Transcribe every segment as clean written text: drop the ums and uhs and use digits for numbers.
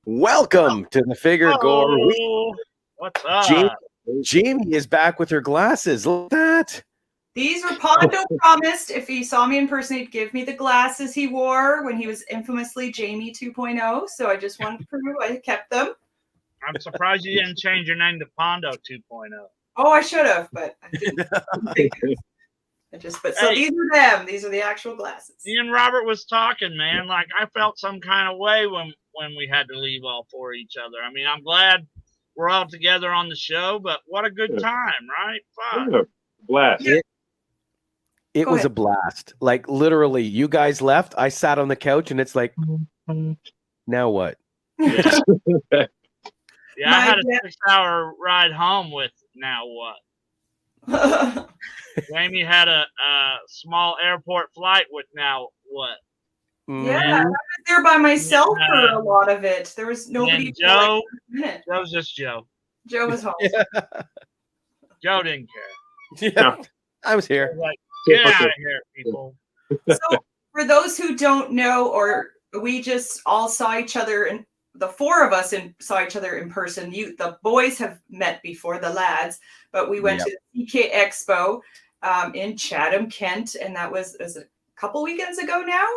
Welcome to the Figure Gore Week. What's up? Jamie is back with her glasses. Look at that. These were Pondo promised if he saw me in person, he'd give me the glasses he wore when he was infamously Jamie 2.0. So I just wanted to prove I kept them. I'm surprised you didn't change your name to Pondo 2.0. Oh, I should have, but I didn't. So these are them. These are the actual glasses. Me and Robert was talking, man. Like, I felt some kind of way when we had to leave all four of each other. I mean, I'm glad we're all together on the show, but what a good time, right? Fun. Blast. It was a blast. Like, literally, you guys left. I sat on the couch, and it's like, now what? Yeah, I had a 6-hour ride home with now what? Jamie had a small airport flight with now what? Yeah, I was there by myself for a lot of it. There was nobody. Joe was just Joe. Joe was home. Yeah. Joe didn't care. Yeah, I was here. Like, get out of here, people. So, for those who don't know, or we just all saw each other, and the four of us saw each other in person. The boys have met before, the lads, but we went to the CK Expo in Chatham, Kent, and that was a couple weekends ago now.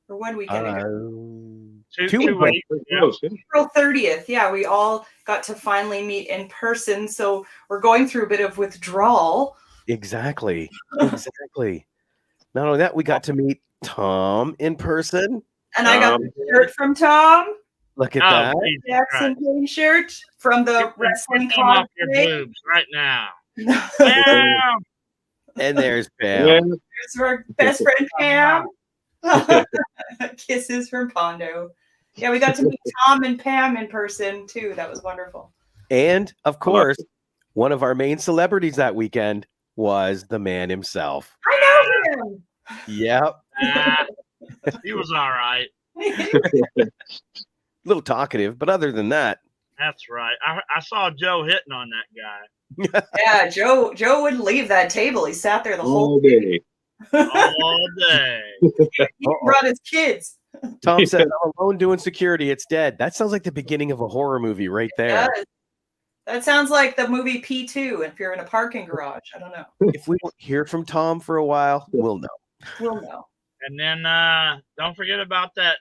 Or 1 weekend ago? 2 weeks. April 30th. Yeah, we all got to finally meet in person. So we're going through a bit of withdrawal. Exactly. Not only that, we got to meet Tom in person. And I got the shirt from Tom. Look at that. Jackson Payne shirt from the wrestling club. Your boobs right now. Pam. And there's Pam. There's our best friend Pam. Kisses from Pondo. Yeah, we got to meet Tom and Pam in person too. That was wonderful. And of course, one of our main celebrities that weekend was the man himself. I know him. Yep. He was all right. A little talkative, but other than that. That's right. I saw Joe hitting on that guy. Yeah, Joe wouldn't leave that table. He sat there the whole day. All day. He brought his kids. Tom said, I'm alone doing security. It's dead. That sounds like the beginning of a horror movie right there. That sounds like the movie P2 if you're in a parking garage. I don't know. If we don't hear from Tom for a while, we'll know. We'll know. And then don't forget about that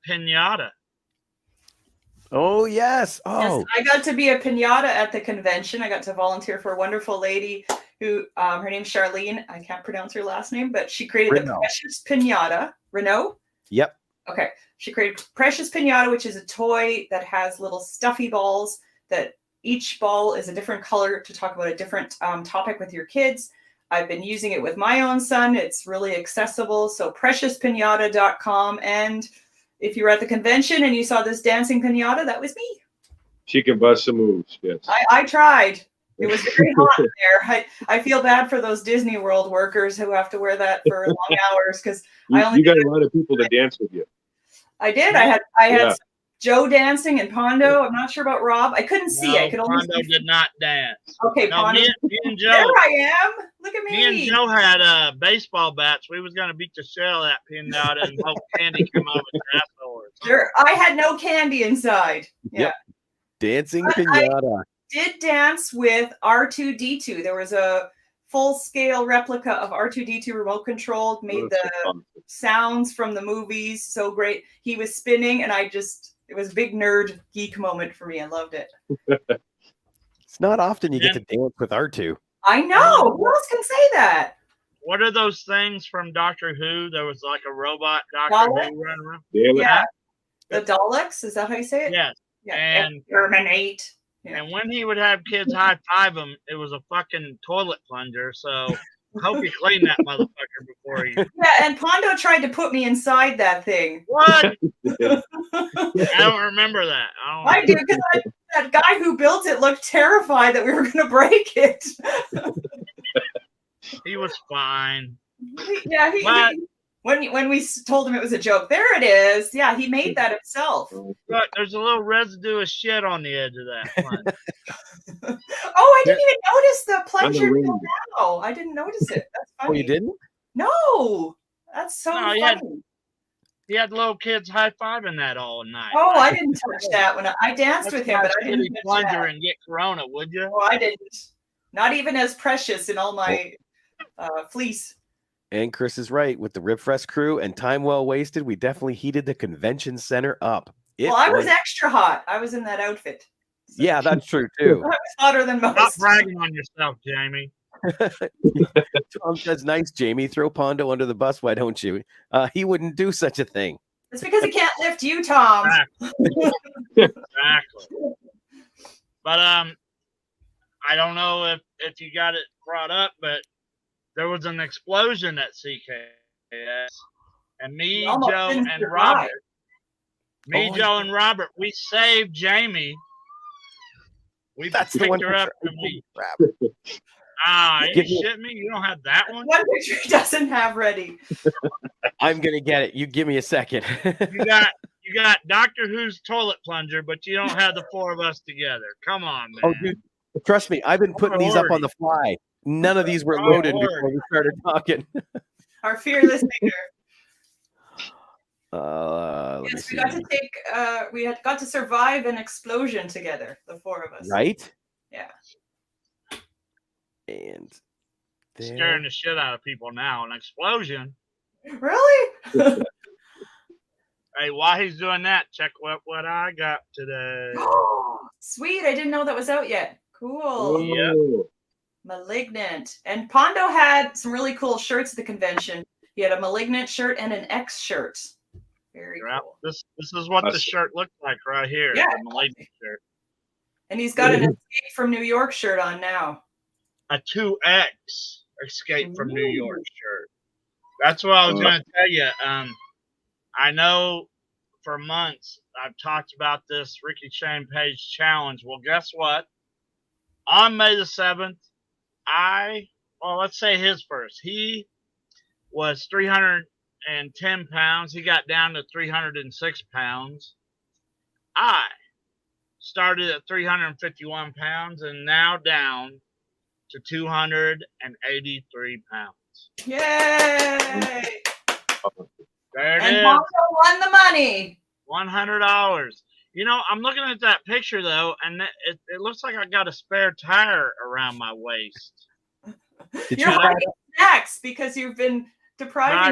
piñata. Oh, yes. Oh, yes, I got to be a piñata at the convention. I got to volunteer for a wonderful lady who, her name's Charlene. I can't pronounce her last name, but she created the Precious Piñata. Renault? Yep. Okay. She created Precious Piñata, which is a toy that has little stuffy balls that each ball is a different color to talk about a different topic with your kids. I've been using it with my own son. It's really accessible. So preciouspiñata.com. And if you were at the convention and you saw this dancing piñata, that was me. She can bust some moves, yes. I tried. It was very hot in there. I feel bad for those Disney World workers who have to wear that for long hours because you got a lot of people to dance with you. I did. I had Joe dancing and Pondo. I'm not sure about Rob. I couldn't see. I could only Pondo did not dance. Okay, no, Pondo. Me and Joe. There I am. Look at me. Me and Joe had baseball bats. We was gonna beat the shell out of that piñata and hope candy come out with afterwards. Sure. I had no candy inside. Yeah. Yep. Dancing piñata. I did dance with R2-D2. There was a full-scale replica of R2-D2 remote controlled, made the sounds from the movies so great. He was spinning, and it was a big nerd geek moment for me. I loved it. It's not often you get to dance with R2. I know. Who else can say that? What are those things from Doctor Who? There was like a robot Doctor Who running around. Yeah. The Daleks, is that how you say it? Yes. Yeah. And Exterminate. Yeah. And when he would have kids high five him, it was a fucking toilet plunger. So I hope he cleaned that motherfucker before he. Yeah, and Pondo tried to put me inside that thing. What? I don't remember that. I do, because that guy who built it looked terrified that we were going to break it. He was fine. Yeah, when we told him it was a joke, there it is. Yeah, he made that himself. Look, there's a little residue of shit on the edge of that plunger. Oh, I didn't even notice the plunger till now. I didn't notice it. That's funny. Oh, you didn't? No, that's so No, funny. He had little kids high fiving that all night. Oh, I didn't touch that when I danced with him, but I didn't touch plunger that. and get corona, would you? Oh, I didn't. Not even as precious in all my fleece. And Chris is right. With the Ribfest crew and time well wasted, we definitely heated the convention center up. Well, I was extra hot. I was in that outfit. So. Yeah, that's true too. I was hotter than most. Stop bragging on yourself, Jamie. Tom says, "Nice, Jamie. Throw Pondo under the bus, why don't you?" He wouldn't do such a thing. It's because he can't lift you, Tom. Exactly. But I don't know if you got it brought up, but there was an explosion at CKS, and me, Joe, and Robert. Joe, and Robert, we saved Jamie. We picked her up and we. You shit me? You don't have that one? One picture he doesn't have ready. I'm gonna get it. You give me a second. You got Doctor Who's toilet plunger, but you don't have the four of us together. Come on, man. Oh, dude, trust me, I've been putting these up on the fly. None of these were loaded before we started talking. Our fearless leader. Yes, we got to take. We got to survive an explosion together, the four of us. Right? Yeah. And scaring the shit out of people now. An explosion. Really? Hey, while he's doing that, check what I got today. Sweet! I didn't know that was out yet. Cool. Yeah. Malignant. And Pondo had some really cool shirts at the convention. He had a Malignant shirt and an X shirt. Very cool. This is what the shirt looked like right here. Yeah. The Malignant shirt. And he's got an Escape from New York shirt on now. A 2X Escape from New York shirt. That's what I was going to tell you. I know for months I've talked about this Ricky Shane Page challenge. Well, guess what? On May the 7th, let's say his first. He was 310 pounds. He got down to 306 pounds. I started at 351 pounds and now down to 283 pounds. Yay! There it is. And Pondo won the money. $100. You know, I'm looking at that picture though, and it looks like I got a spare tire around my waist. You're having snacks because you've been depriving I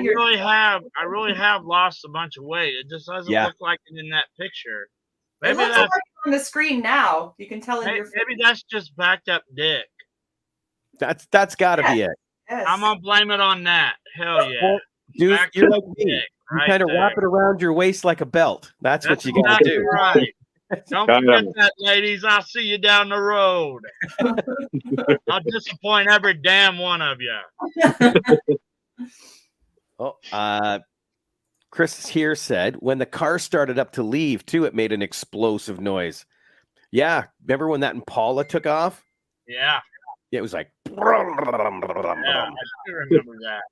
really have lost a bunch of weight. It just doesn't look like it in that picture. Maybe it looks like on the screen now. You can tell in your face. Maybe that's just backed up dick. That's got to be it. Yes. I'm gonna blame it on that. Hell yeah, well, dude, you're like me. Dick, you kind of wrap it around your waist like a belt. That's what you got to do. Right. Don't forget that, ladies. I'll see you down the road. I'll disappoint every damn one of you. Chris here said when the car started up to leave too, it made an explosive noise. Yeah, remember when that Impala took off? Yeah. It was like. Yeah, I do remember that.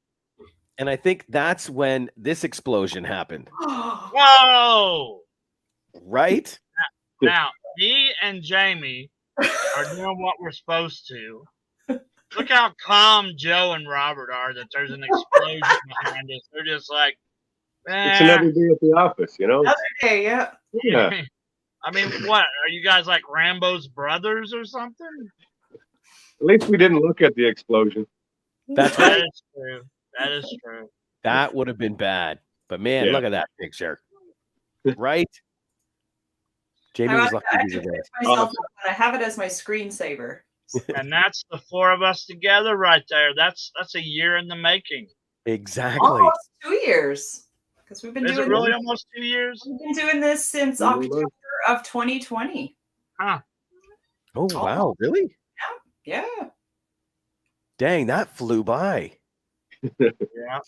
And I think that's when this explosion happened. Whoa! Right? Now, me and Jamie are doing what we're supposed to. Look how calm Joe and Robert are that there's an explosion behind us. They're just like, it's another day at the office, you know? Okay, yeah. Yeah. I mean, what? Are you guys like Rambo's brothers or something? At least we didn't look at the explosion. That's right. That is true. That is true. That would have been bad. But man, look at that picture. Right? Jamie was lucky to be there. I have it as my screensaver. And that's the four of us together right there. That's a year in the making. Exactly. Almost 2 years. Because we've been doing it really almost 2 years? We've been doing this since October of 2020. Huh. Oh, wow. Really? Yeah. Dang, that flew by. Yeah.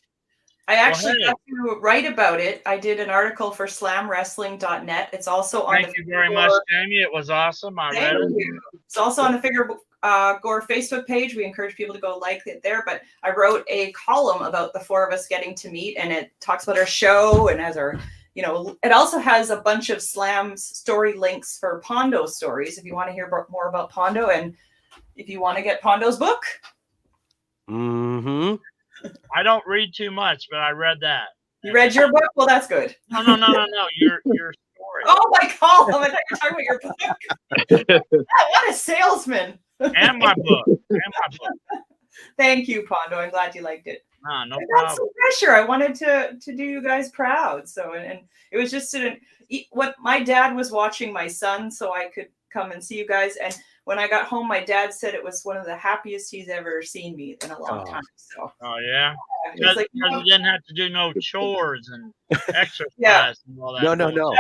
I actually got to write about it. I did an article for slamwrestling.net. It's also on Thank you very much, Jamie. It was awesome. I read it. It's also on the Figure Gore Facebook page. We encourage people to go like it there. But I wrote a column about the four of us getting to meet, and it talks about our show and has our, you know, it also has a bunch of Slam's story links for Pondo stories if you want to hear more about Pondo and if you want to get Pondo's book. Mm-hmm. I don't read too much, but I read that. You read your book? Well, that's good. No. Your story. Oh, my column. I thought you were talking about your book. What a salesman. And my book. Thank you, Pondo. I'm glad you liked it. No I got problem. some pressure. I wanted to do you guys proud. So, and it was just what my dad was watching my son, so I could come and see you guys. And when I got home, my dad said it was one of the happiest he's ever seen me in a long time. So, yeah, because like, you didn't have to do no chores and exercise. And all that. No.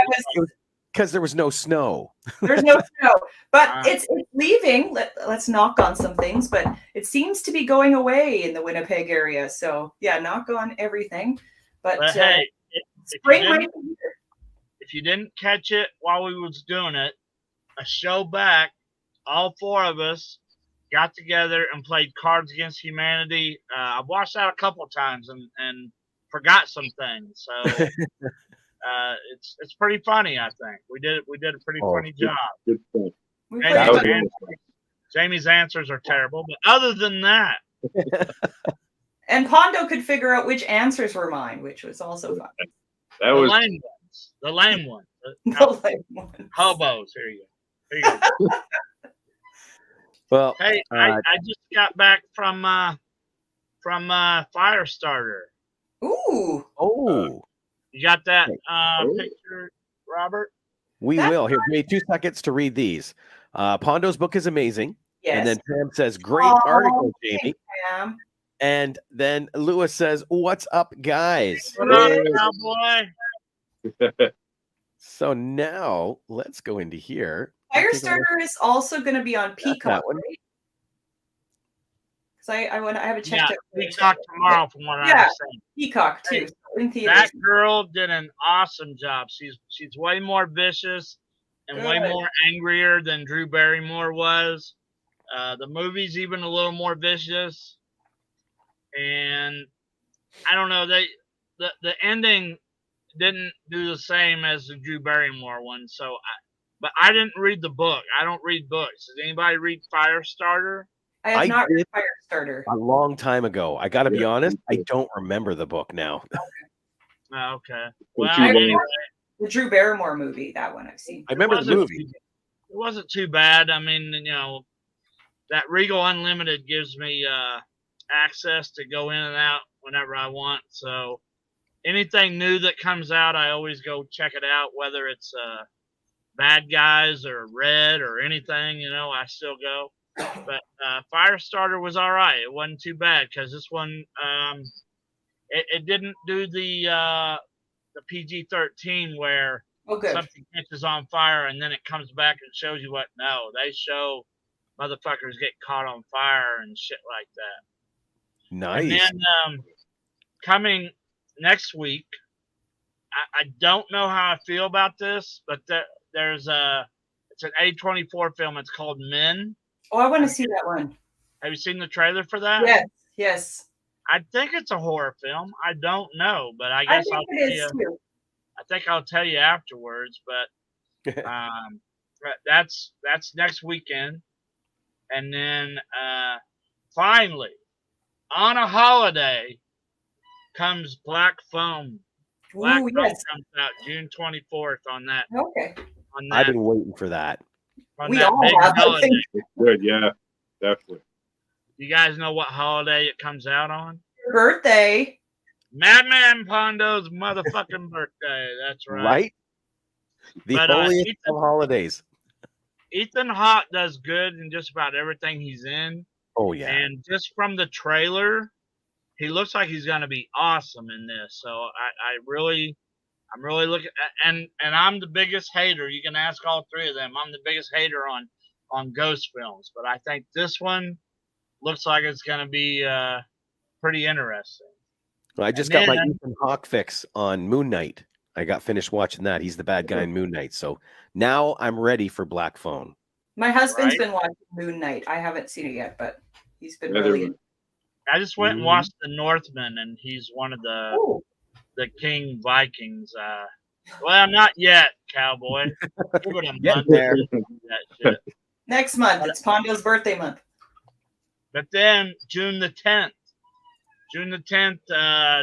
Because there was no snow. There's no snow, but it's leaving. Let's knock on some things, but it seems to be going away in the Winnipeg area. So yeah, knock on everything. But hey, spring might be here. If you didn't catch it while we was doing it, a show back, all four of us got together and played Cards Against Humanity. I've watched that a couple of times and forgot some things. So. It's pretty funny. I think we did a pretty funny job. Good stuff. Jamie's answers are terrible, but other than that, and Pondo could figure out which answers were mine, which was also fun. That was the lame ones. The lame ones. Hobos. Here you go. Well, hey, I just got back from Firestarter. Ooh. Oh. You got that picture, Robert? We will. Here, give me 2 seconds to read these. Pondo's book is amazing. Yes. And then Pam says, great article, Jamie. Pam. And then Lewis says, what's up, guys? What up, cowboy? So now let's go into here. Firestarter is also going to be on Peacock, right? Because I haven't checked it. Yeah, Peacock tomorrow, from what I understand. Peacock too. That girl did an awesome job. She's way more vicious and way more angrier than Drew Barrymore was. The movie's even a little more vicious, and I don't know, the ending didn't do the same as the Drew Barrymore one. So, but I didn't read the book. I don't read books. Does anybody read Firestarter? I have not read Firestarter. A long time ago. I got to be honest, I don't remember the book now. Okay. Well, anyway. The Drew Barrymore movie, that one I've seen. I remember the movie. It wasn't too bad. I mean, you know, that Regal Unlimited gives me access to go in and out whenever I want. So anything new that comes out, I always go check it out, whether it's Bad Guys or Red or anything, you know, I still go. But Firestarter was all right. It wasn't too bad because this one, it didn't do the PG-13 where something catches on fire and then it comes back and shows you what. No, they show motherfuckers get caught on fire and shit like that. Nice. And then coming next week, I don't know how I feel about this, but it's an A24 film. It's called Men. Oh, I want to see that one. Have you seen the trailer for that? Yes. I think it's a horror film. I don't know, but I guess I'll tell you. Too. I think I'll tell you afterwards. But that's next weekend, and then finally, on a holiday, comes Black Phone. Black Phone comes out June 24th on that. Okay. I've been waiting for that. We all have. It's good, yeah, definitely. You guys know what holiday it comes out on? Your birthday. Madman Pondo's motherfucking birthday. That's right. Right? The holiest of holidays. Ethan Hawke does good in just about everything he's in. Oh, yeah. And just from the trailer, he looks like he's going to be awesome in this. So I'm really looking, and I'm the biggest hater. You can ask all three of them. I'm the biggest hater on on ghost films, but I think this one looks like it's going to be pretty interesting. Well, I just got my Ethan Hawke fix on Moon Knight. I got finished watching that. He's the bad guy in Moon Knight. So now I'm ready for Black Phone. My husband's been watching Moon Knight. I haven't seen it yet, but he's been really. I just went and watched The Northman, and he's one of the King Vikings. Well, not yet, cowboy. Give it a month. There. That shit. Next month, it's Pondo's birthday month. But then June the 10th,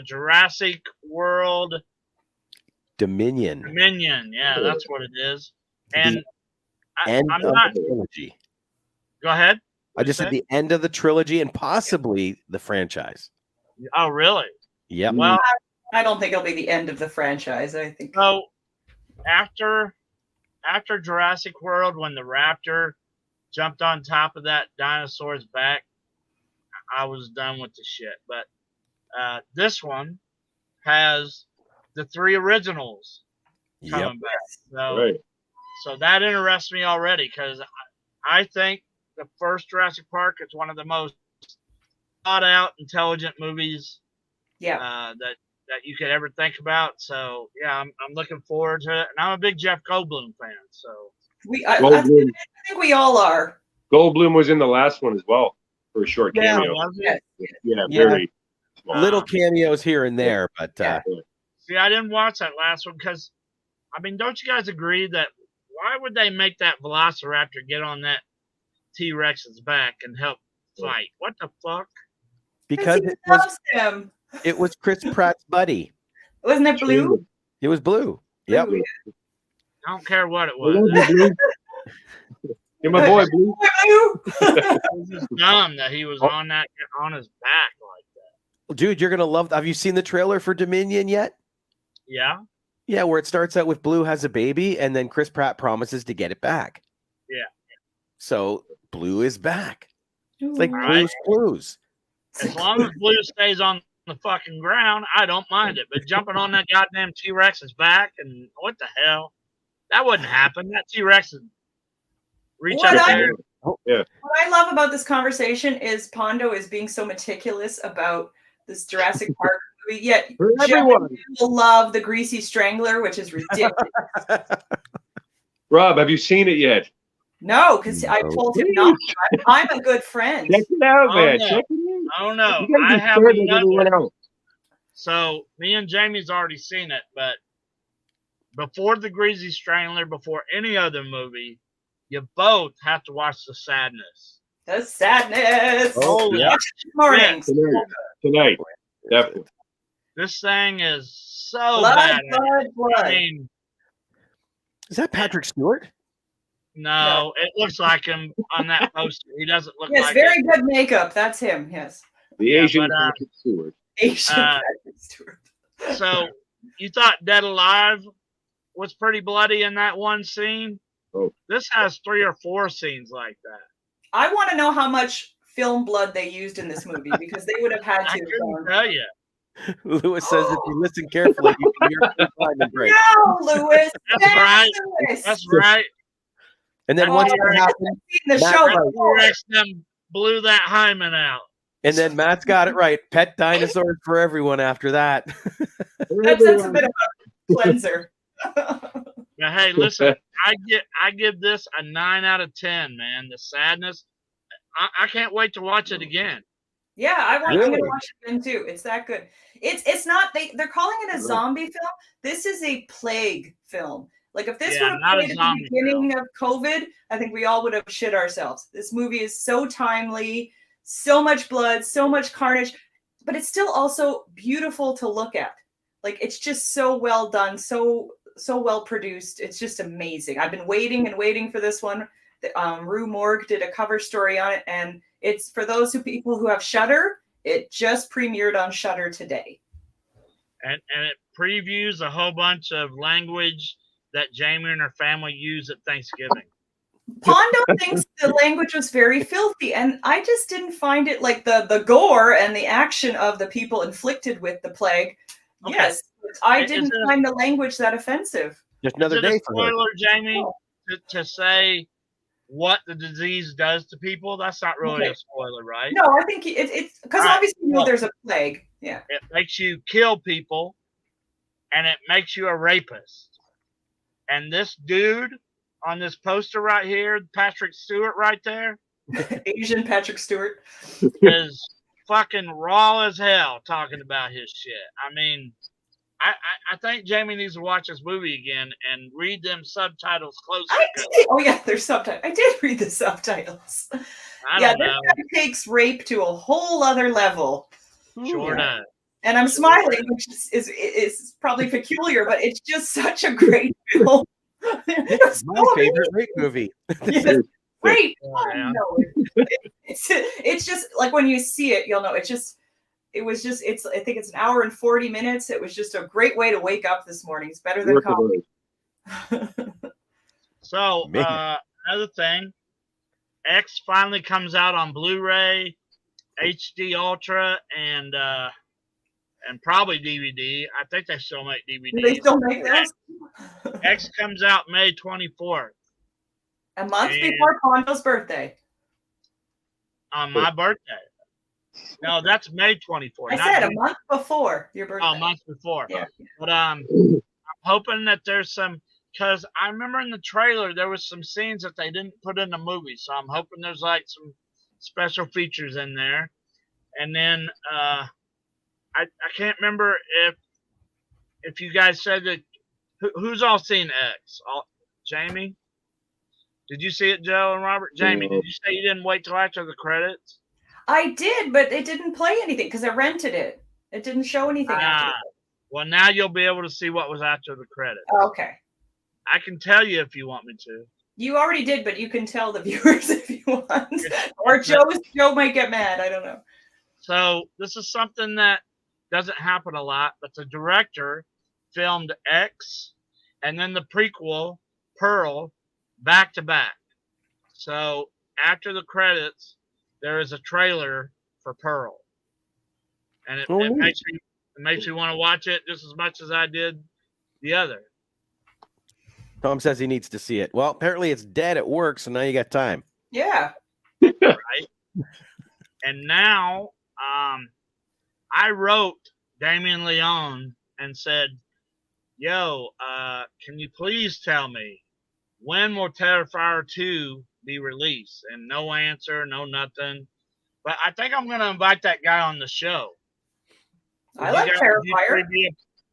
Jurassic World Dominion. Yeah, that's what it is. And I'm not. The trilogy. Go ahead. I just said the end of the trilogy and possibly the franchise. Oh, really? Yep. Well, I don't think it'll be the end of the franchise. I think so. After Jurassic World, when the raptor jumped on top of that dinosaur's back, I was done with the shit. But this one has the 3 originals coming back. So that interests me already because I think the first Jurassic Park is one of the most thought out, intelligent movies that you could ever think about. So yeah, I'm looking forward to it, and I'm a big Jeff Goldblum fan. So I think we all are. Goldblum was in the last one as well for a short cameo. Very small. Little cameos here and there, but see, I didn't watch that last one because, I mean, don't you guys agree that why would they make that Velociraptor get on that T-Rex's back and help fight? What the fuck? Because he loves him. It was Chris Pratt's buddy. Wasn't it Blue? It was Blue. Yep. I don't care what it was. You're my boy, Blue. It was just dumb that he was on his back like that. Dude, you're gonna love. Have you seen the trailer for Dominion yet? Yeah. Yeah, where it starts out with Blue has a baby, and then Chris Pratt promises to get it back. Yeah. So Blue is back. It's like Right. Blues. As long as Blue stays on the fucking ground, I don't mind it. But jumping on that goddamn T-Rex's back and what the hell? That wouldn't happen. That T-Rex would reach up there. What I love about this conversation is Pondo is being so meticulous about this Jurassic Park movie, yet everyone will love the Greasy Strangler, which is ridiculous. Rob, have you seen it yet? No, because I told him not. I'm a good friend. Check it out, man. No. Check it out. Oh no, You gotta I be have fair to everyone another. else. So me and Jamie's already seen it, but before the Greasy Strangler, before any other movie, you both have to watch The Sadness. The Sadness. Oh, yeah. Morning. Tonight. Definitely. This thing is so bad. I mean, Is that Patrick Stewart? no, it looks like him on that poster. He doesn't look Yes, like very it. good makeup. That's him. Yes. The Yeah, Asian but, Patrick Stewart. Asian Patrick Stewart. So you thought Dead Alive was pretty bloody in that one scene? Oh. This has 3 or 4 scenes like that. I want to know how much film blood they used in this movie because they would have had I to. couldn't tell you. Lewis says if you listen carefully, you can hear the Simon break. No, Lewis. That's right. Lewis. That's right. And then Oh, once I that happened, The Matt show. Wright- T-Rex them blew that hymen out. and then Matt's got it right. Pet dinosaurs for everyone after that. That's a bit of a cleanser. Now, hey, listen, I give this a 9 out of 10, man. The Sadness. I can't wait to watch it again. Yeah, I'm Really? gonna watch it again too. It's that good. It's not they're calling it a zombie film. This is a plague film. Like if this Yeah, would not have a played at the zombie beginning of COVID, I think we all would have shit ourselves. This movie is so timely, so much blood, so much carnage, but it's still also beautiful to look at. Like it's just so well done, so well produced. It's just amazing. I've been waiting and waiting for this one. Rue Morgue did a cover story on it, and it's for those people who have Shudder. It just premiered on Shudder today. And it previews a whole bunch of language that Jamie and her family use at Thanksgiving. Pondo thinks the language was very filthy, and I just didn't find it like the gore and the action of the people inflicted with the plague. Okay. Yes, I Is didn't it- find the language that offensive. Just another Is it day a for her. spoiler, Jamie, to say what the disease does to people, that's not really a spoiler, right? No, I think it's because obviously you know there's a plague. Yeah. It makes you kill people, and it makes you a rapist. And this dude on this poster right here, Patrick Stewart right there, Asian Patrick Stewart, is fucking raw as hell talking about his shit. I mean, I think Jamie needs to watch this movie again and read them subtitles closely. Oh yeah, there's subtitles. I did read the subtitles. I don't know. This guy takes rape to a whole other level. Sure does. And I'm smiling, which is probably peculiar, but it's just such a great film. It's my favorite rape movie. Yes. Great. Oh, yeah. No. It's just like when you see it, you'll know. I think it's an hour and 40 minutes. It was just a great way to wake up this morning. It's better than coffee. So another thing, X finally comes out on Blu-ray, HD Ultra, and probably DVD. I think they still make DVDs. Do they still make those? X comes out May 24th. A month before Pondo's birthday. On my birthday. No, that's May 24th. I said a month before your birthday. Oh, a month before. Yeah. But I'm hoping that there's some, because I remember in the trailer there was some scenes that they didn't put in the movie, so I'm hoping there's like some special features in there. And then I can't remember if you guys said that. Who's all seen X? Jamie? Did you see it, Joe and Robert? Jamie, did you say you didn't wait till after the credits? I did, but it didn't play anything because I rented it. It didn't show anything after. Well, now you'll be able to see what was after the credits. Okay. I can tell you if you want me to. You already did, but you can tell the viewers if you want. Or Joe might get mad. I don't know. So this is something that doesn't happen a lot, but the director filmed X and then the prequel, Pearl, back to back. So after the credits, there is a trailer for Pearl, and it makes me want to watch it just as much as I did the other. Tom says he needs to see it. Well, apparently it's dead at work, so now you got time. Yeah. Right. And now, I wrote Damien Leone and said, "Yo, can you please tell me when will Terrifier 2 be released?" And no answer, no nothing. But I think I'm going to invite that guy on the show. I like Terrifier.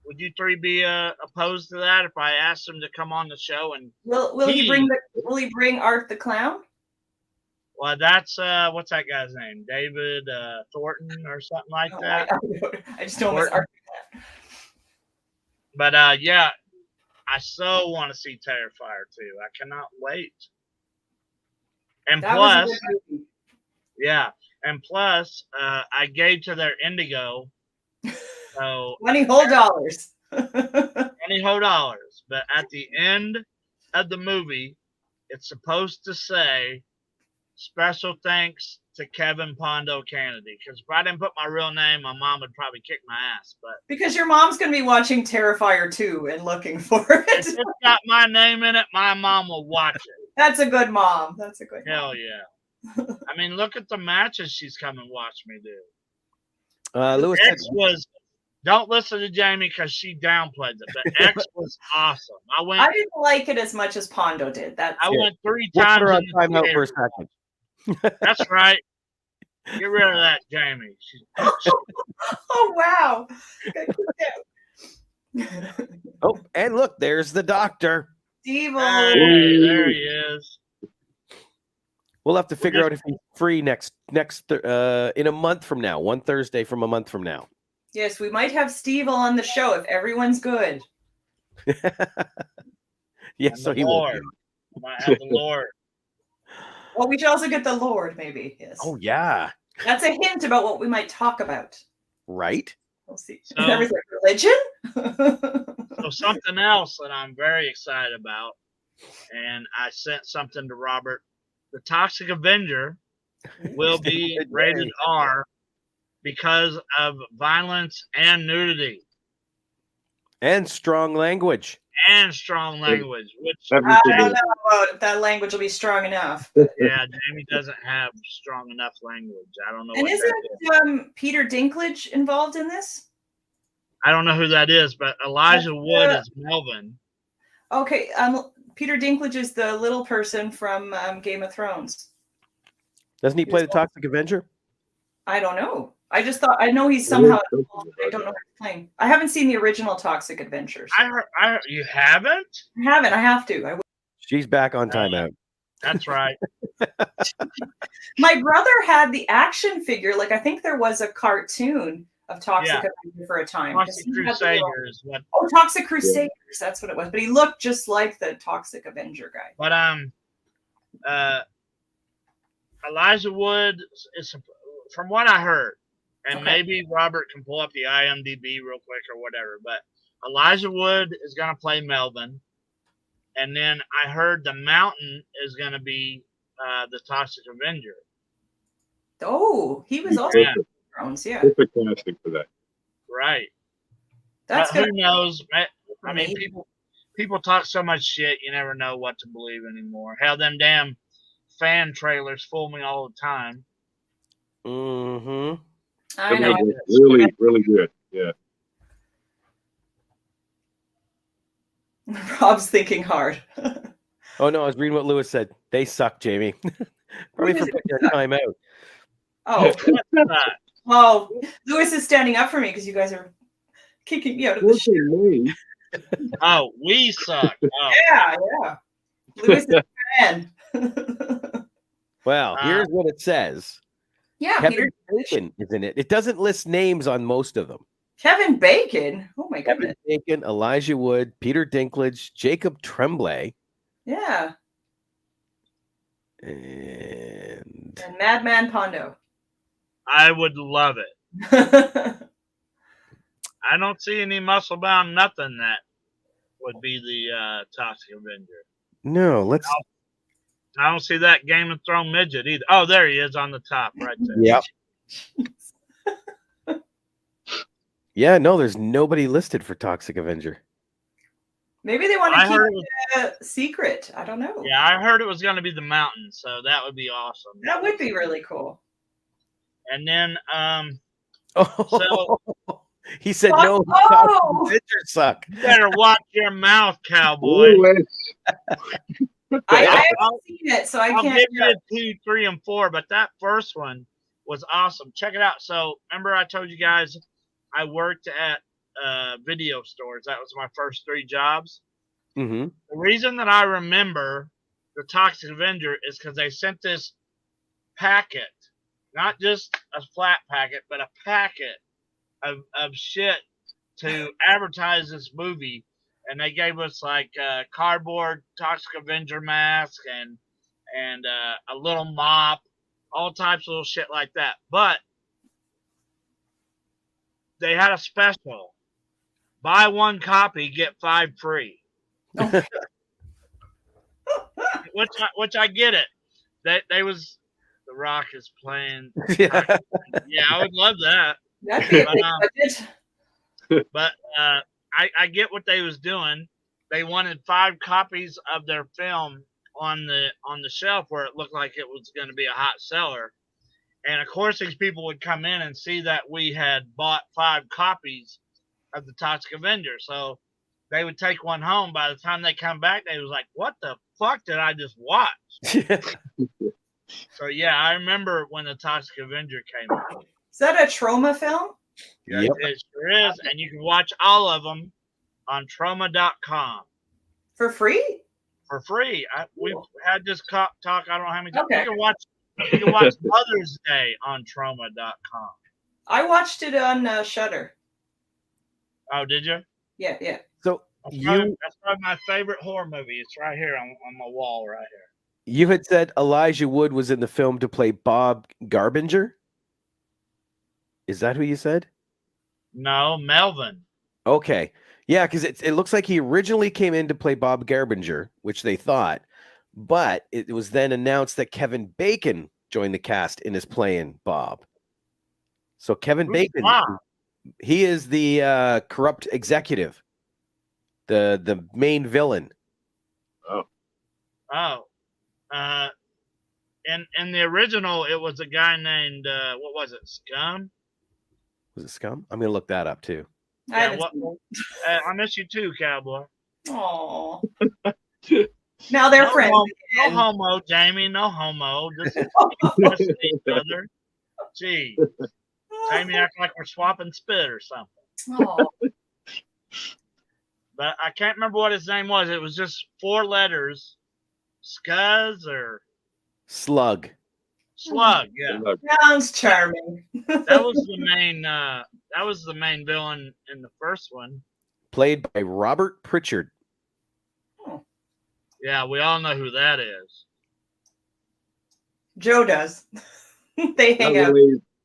Would you three be opposed to that if I asked him to come on the show? And will he bring Art the Clown? Well, that's what's that guy's name? David Thornton or something like that. I just don't want Art. But yeah. I so want to see Terrifier 2. I cannot wait. And plus, I gave to their Indigo. So $20 whole dollars. $20 whole dollars. But at the end of the movie, it's supposed to say, "Special thanks to Kevin Pondo Kennedy." Because if I didn't put my real name, my mom would probably kick my ass. But because your mom's going to be watching Terrifier 2 and looking for it. If it's got my name in it, my mom will watch it. That's a good mom. Hell yeah. I mean, look at the matches she's come and watched me do. Lewis X was, don't listen to Jamie because she downplayed it, but X was awesome. I didn't like it as much as Pondo did. I went 3 times. We'll put her on timeout for a second. That's right. Get rid of that, Jamie. Oh, wow. Oh, and look, there's the doctor. Steve. Hey, there he is. We'll have to figure out if he's free next in a month from now, one Thursday from a month from now. Yes, we might have Steve on the show if everyone's good. Yes, so he Lord. will. Might have the Lord. Well, we should also get the Lord, maybe. Yes. Oh yeah. That's a hint about what we might talk about. Right. We'll see. So, religion? So something else that I'm very excited about, and I sent something to Robert. The Toxic Avenger will be rated R because of violence and nudity. And strong language. and strong language. Which I don't know if that language will be strong enough. Yeah, Jamie doesn't have strong enough language. I don't know. And isn't Peter Dinklage involved in this? I don't know who that is, but Elijah Wood is Melvin. Okay, Peter Dinklage is the little person from Game of Thrones. Doesn't he play the Toxic Avenger? I don't know. I just thought I know he's somehow involved, but I don't know who he's playing. I haven't seen the original Toxic Adventures. You haven't? I haven't. I have to. She's back on timeout. That's right. My brother had the action figure. Like I think there was a cartoon of Toxic Avenger for a time. Toxic Crusaders. Toxic Crusaders. That's what it was. But he looked just like the Toxic Avenger guy. But Elijah Wood is, from what I heard, and maybe Robert can pull up the IMDb real quick or whatever, but Elijah Wood is going to play Melvin. And then I heard the Mountain is going to be the Toxic Avenger. Oh, he was also in Thrones, yeah. Perfect casting for that. Right. That's good. Who knows? I mean, people talk so much shit, you never know what to believe anymore. Hell, them damn fan trailers fool me all the time. Mm-hmm. I know. Really, really good. Yeah. Rob's thinking hard. Oh no, I was reading what Lewis said. They suck, Jamie. Probably for putting your time out. Oh. Oh, Lewis is standing up for me because you guys are kicking me out of the show. Oh, we suck. Oh. Yeah. Lewis is a fan. Well, here's what it says. Yeah, Kevin Bacon is in it. It doesn't list names on most of them. Kevin Bacon? Oh my goodness. Kevin Bacon, Elijah Wood, Peter Dinklage, Jacob Tremblay. Yeah. And Madman Pondo. I would love it. I don't see any muscle bound nothing that would be the Toxic Avenger. No, let's. I don't see that Game of Thrones midget either. Oh, there he is on the top right there. Yep. Yeah, no, there's nobody listed for Toxic Avenger. Maybe they want to keep it a secret. I don't know. Yeah, I heard it was going to be the Mountain, so that would be awesome. That would be really cool. And then, he said no. Toxic Avenger suck. You better watch your mouth, cowboy. I haven't seen it, so I can't. I'll give you 2, 3, and 4, but that first one was awesome. Check it out. So, remember I told you guys I worked at video stores. That was my first 3 jobs. Mm-hmm. The reason that I remember the Toxic Avenger is because they sent this packet, not just a flat packet, but a packet of shit to advertise this movie. And they gave us like a cardboard Toxic Avenger mask and a little mop, all types of little shit like that. But they had a special: buy 1 copy, get 5 free. which I get it. They was The Rock is playing. Yeah, I would love that. That'd be a big budget. But I get what they was doing. They wanted 5 copies of their film on the shelf where it looked like it was going to be a hot seller. And of course, these people would come in and see that we had bought 5 copies of the Toxic Avenger. So they would take one home. By the time they come back, they was like, "What the fuck did I just watch?" So yeah, I remember when the Toxic Avenger came out. Is that a Trauma film? Yeah, yep. It sure is, and you can watch all of them on Trauma.com for free. For free. We've had this talk. I don't know how many times. Okay. You can watch Mother's Day on Trauma.com. I watched it on Shudder. Oh, did you? Yeah. So that's probably my favorite horror movie. It's right here on my wall right here. You had said Elijah Wood was in the film to play Bob Garbinger. Is that who you said? No, Melvin. Okay. Yeah, because it looks like he originally came in to play Bob Garbinger, which they thought, but it was then announced that Kevin Bacon joined the cast and is playing Bob. So Kevin Bacon, he is the corrupt executive. The main villain. Oh. In the original, it was a guy named what was it? Scum. Was it Scum? I'm gonna look that up too. Yeah. I miss you too, Cowboy. Oh. Now they're friends. No homo, Jamie. No homo. Just each other. Gee, Jamie act like we're swapping spit or something. Oh. But I can't remember what his name was. It was just 4 letters. Scuzz or Slug. Slug, yeah. Sounds charming. That was the main villain in the first one. Played by Robert Pritchard. Yeah, we all know who that is. Joe does. They hang out.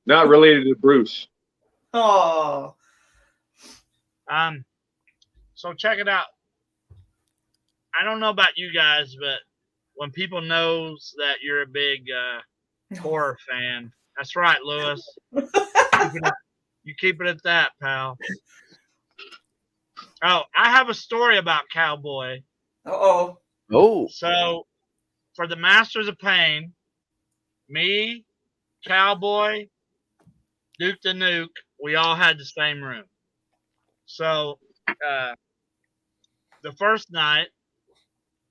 Not related to Bruce. Oh. So check it out. I don't know about you guys, but when people knows that you're a big horror fan, that's right, Lewis. You keep it at that, pal. Oh, I have a story about Cowboy. Oh. So, for the Masters of Pain, me, Cowboy, Duke the Nuke, we all had the same room. So, the first night,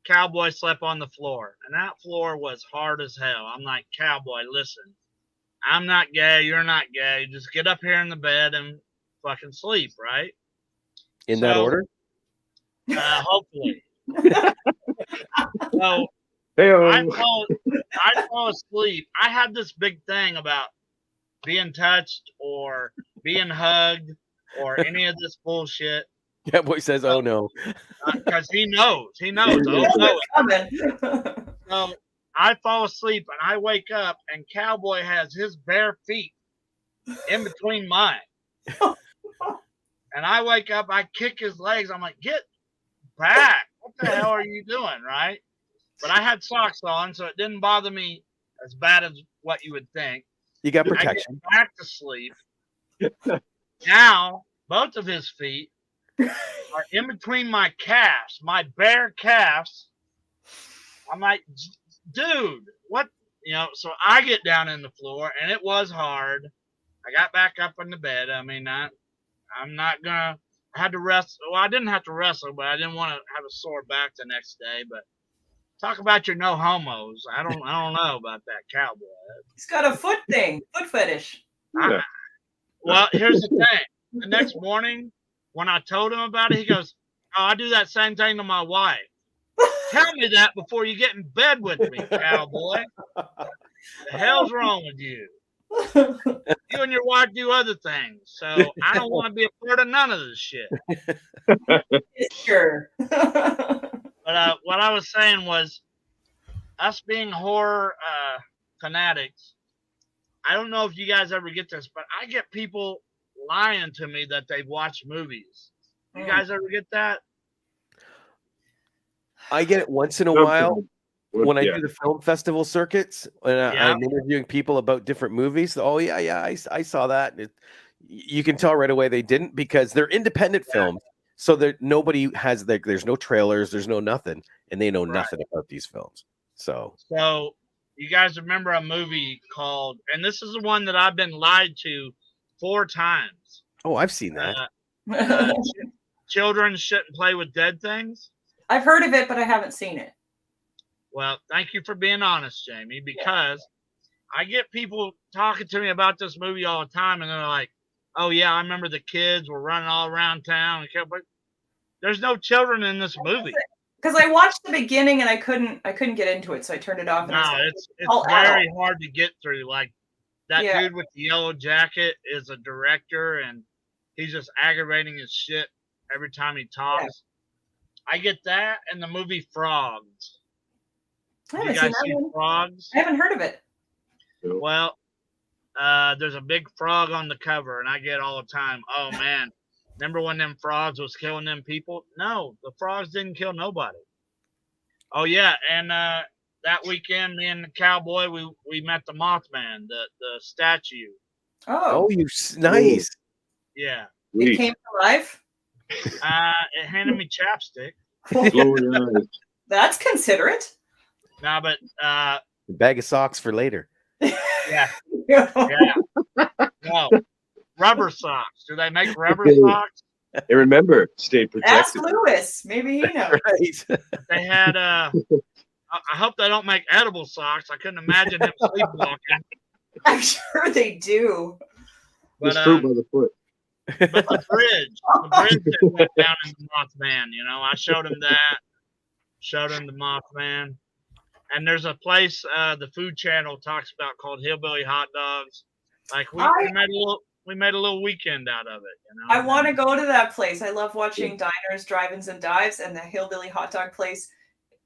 Cowboy slept on the floor, and that floor was hard as hell. I'm like, Cowboy, listen, I'm not gay, you're not gay. Just get up here in the bed and fucking sleep, right? In that order? Hopefully. So I fall asleep. I had this big thing about being touched or being hugged or any of this bullshit. Cowboy says, "Oh no," because he knows. Oh no. So I fall asleep and I wake up and Cowboy has his bare feet in between mine. And I wake up, I kick his legs. I'm like, get back. What the hell are you doing, right? But I had socks on, so it didn't bother me as bad as what you would think. You got protection. I get back to sleep. Now, both of his feet are in between my calves, my bare calves. I'm like, dude, what? So I get down in the floor, and it was hard. I got back up in the bed. I mean, I'm not going to. I had to wrestle. Well, I didn't have to wrestle, but I didn't want to have a sore back the next day. But talk about your no homos. I don't know about that, Cowboy. He's got a foot fetish. Well, here's the thing. The next morning, when I told him about it, he goes, "Oh, I do that same thing to my wife." Tell me that before you get in bed with me, Cowboy. The hell's wrong with you? You and your wife do other things, so I don't want to be a part of none of this shit. Sure. But what I was saying was, us being horror fanatics, I don't know if you guys ever get this, but I get people lying to me that they've watched movies. You guys ever get that? I get it once in a while. When I do the film festival circuits and I'm interviewing people about different movies, oh yeah, I saw that. You can tell right away they didn't, because they're independent films, so nobody has there's no trailers, there's no nothing, and they know nothing about these films. So you guys remember a movie called, and this is the one that I've been lied to 4 times. Oh, I've seen that. Children Shouldn't Play with Dead Things. I've heard of it, but I haven't seen it. Well, thank you for being honest, Jamie, because I get people talking to me about this movie all the time, and they're like, "Oh yeah, I remember the kids were running all around town." But there's no children in this movie. Because I watched the beginning and I couldn't get into it, so I turned it off. No, it's very hard to get through. Like that dude with the yellow jacket is a director, and he's just aggravating his shit every time he talks. Yeah. I get that, and the movie Frogs. You guys seen Frogs? I haven't heard of it. Well, there's a big frog on the cover, and I get all the time, "Oh man, remember when them frogs was killing them people?" No, the frogs didn't kill nobody. Oh yeah, and that weekend, me and the Cowboy, we met the Mothman, the statue. Oh, nice. Yeah, it came to life. It handed me chapstick. That's considerate. No, but A bag of socks for later. Yeah. No. Rubber socks. Do they make rubber socks? And remember, stay protected. Ask Lewis. Maybe he knows. Right. They had I hope they don't make edible socks. I couldn't imagine him sleepwalking. I'm sure they do. But, Just fruit by the foot. But the bridge that went down in the Mothman, I showed him that. Showed him the Mothman. And there's a place the Food Channel talks about called Hillbilly Hot Dogs. Like we made a little weekend out of it. I want to go to that place. I love watching diners, drive-ins, and dives, and the Hillbilly Hot Dog place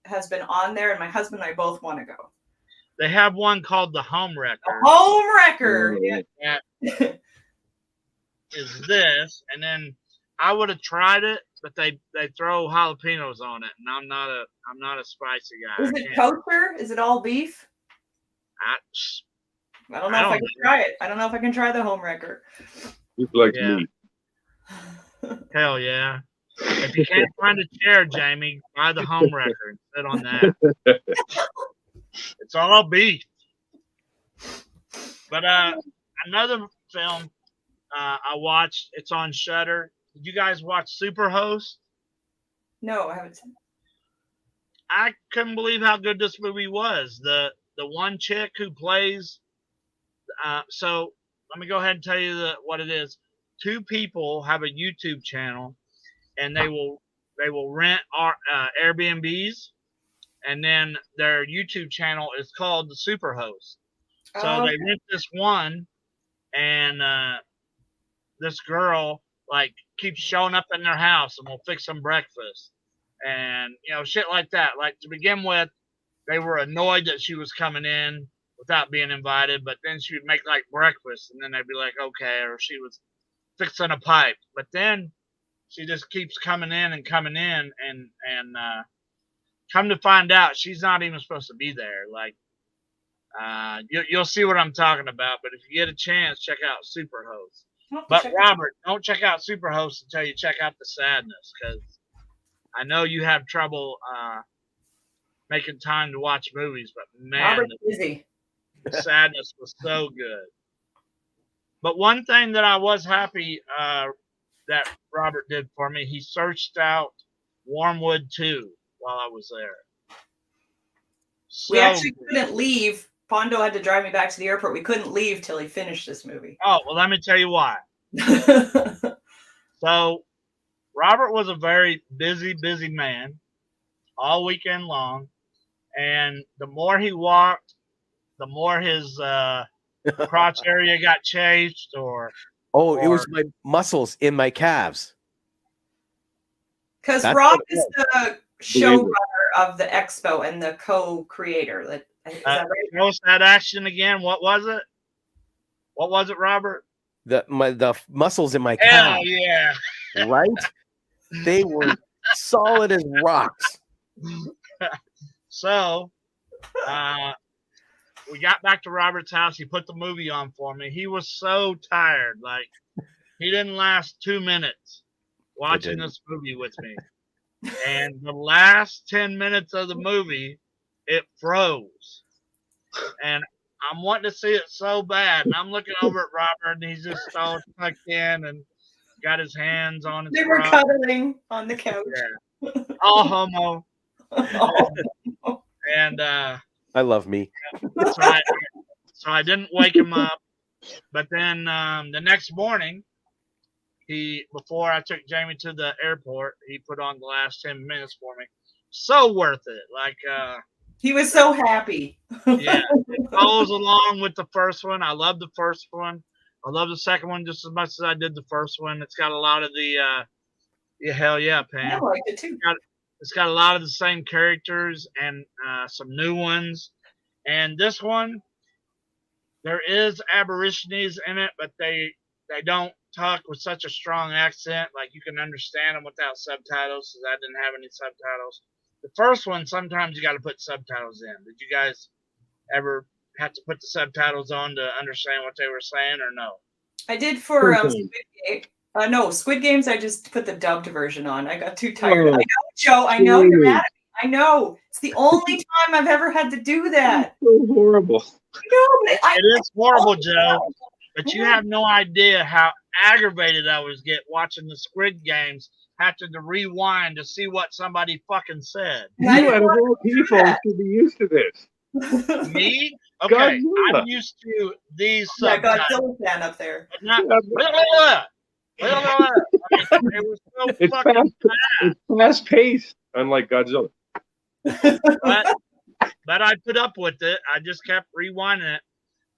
has been on there, and my husband and I both want to go. They have one called the Home Wrecker. Home Wrecker. That is this, and then I would have tried it, but they throw jalapenos on it, and I'm not a spicy guy. Is it kosher? Is it all beef? I don't know if I can try it. I don't know if I can try the Home Wrecker. Just like me. Hell yeah. If you can't find a chair, Jamie, buy the Home Wrecker and sit on that. It's all beef. But another film I watched, it's on Shudder. Did you guys watch Superhost? No, I haven't seen it. I couldn't believe how good this movie was. The one chick who plays so let me go ahead and tell you what it is. Two people have a YouTube channel, and they will rent Airbnbs, and then their YouTube channel is called the Superhost. So they rent this one, and this girl keeps showing up in their house and will fix them breakfast, and shit like that. Like, to begin with, they were annoyed that she was coming in without being invited, but then she would make breakfast, and then they'd be like, okay, or she was fixing a pipe, but then she just keeps coming in, and come to find out, she's not even supposed to be there. You'll see what I'm talking about, but if you get a chance, check out Superhost. But Robert, don't check out Superhost until you check out The Sadness, because I know you have trouble making time to watch movies, but man, Robert's busy. The Sadness was so good. But one thing that I was happy that Robert did for me, he searched out Wormwood 2 while I was there. We actually couldn't leave. Pondo had to drive me back to the airport. We couldn't leave till he finished this movie. Oh, well, let me tell you why. So, Robert was a very busy man all weekend long. And the more he walked, the more his crotch area got chafed, or it was my muscles in my calves. Because Rob is the showrunner of the expo and the co-creator. Is that right? What's that action again? What was it? What was it, Robert? The muscles in my calves. Hell yeah! Right? They were solid as rocks. So, we got back to Robert's house. He put the movie on for me. He was so tired. He didn't last 2 minutes watching this movie with me. And the last 10 minutes of the movie, it froze. And I'm wanting to see it so bad. And I'm looking over at Robert, and he's just all tucked in and got his hands on his They were cuddling on the couch. Yeah. All homo. And I love me. So I didn't wake him up. But then the next morning, before I took Jamie to the airport, he put on the last 10 minutes for me. So worth it. He was so happy. Yeah, it goes along with the first one. I love the first one. I love the second one just as much as I did the first one. It's got a lot of the hell yeah, Pam. I liked it too. It's got a lot of the same characters and some new ones. And this one, there is Aborigines in it, but they don't talk with such a strong accent. You can understand them without subtitles, because I didn't have any subtitles. The first one, sometimes you got to put subtitles in. Did you guys ever have to put the subtitles on to understand what they were saying, or no? I did for No, Squid Games, I just put the dubbed version on. I got too tired. I know, Joe. I know you're mad at me. I know. It's the only time I've ever had to do that. So horrible. It is horrible, Joe. But you have no idea how aggravated I was watching the Squid Games, having to rewind to see what somebody fucking said. You out of all people should be used to this. Me? Okay, Godzilla. I'm used to these subtitles. Yeah, Godzilla fan up there. It was so It's fucking fast. It's fast paced, unlike Godzilla. but I put up with it. I just kept rewinding it.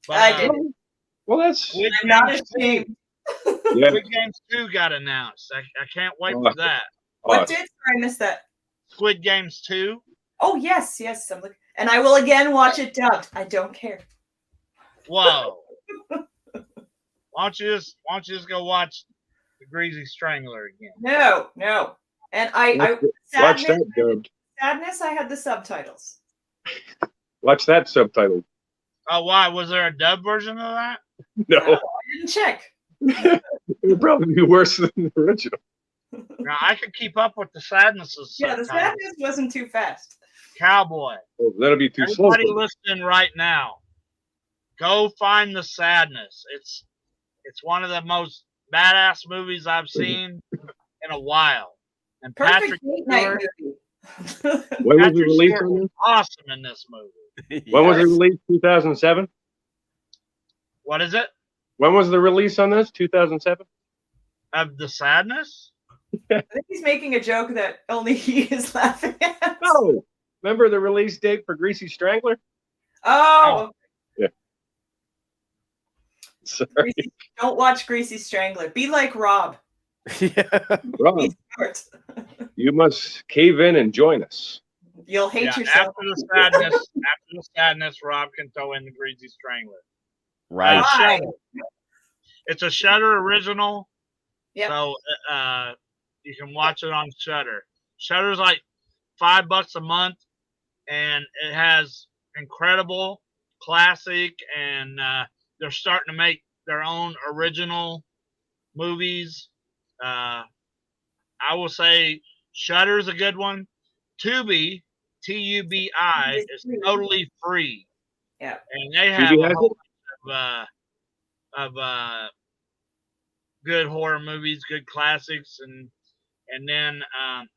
But, I did. Well, that's I'm not ashamed. Yeah. Squid Games 2 got announced. I can't wait for that. What did? Sorry, I missed that. Squid Games 2. Oh yes. I'm looking, and I will again watch it dubbed. I don't care. Whoa. Why don't you just go watch The Greasy Strangler again? No. And I watch that dubbed. Sadness, I had the subtitles. Watch that subtitled. Oh, why? Was there a dub version of that? No. I didn't check. It would probably be worse than the original. Now, I could keep up with the Sadnesses. Yeah, the Sadness wasn't too fast. Cowboy. Oh, that'll be too slow. Everybody listening right now, go find the Sadness. It's one of the most badass movies I've seen in a while. And Perfect Patrick date night Stewart, movie. When was it Patrick released Stewart on was this? awesome in this movie. When was it released? 2007? What is it? When was the release on this? 2007? Of the Sadness? I think he's making a joke that only he is laughing at. No. Remember the release date for Greasy Strangler? Oh. Yeah. Sorry. Greasy, don't watch Greasy Strangler. Be like Rob. Rob, Be smart. you must cave in and join us. You'll hate Yeah, yourself. after the sadness, Rob can throw in the Greasy Strangler. Right. Shudder. It's a Shudder original. Yep. So you can watch it on Shudder. Shudder's like $5 a month, and it has incredible classic, and they're starting to make their own original movies. I will say Shudder's a good one. Tubi, Tubi, is totally free. Yeah. And they have a whole bunch of good horror movies, good classics, and then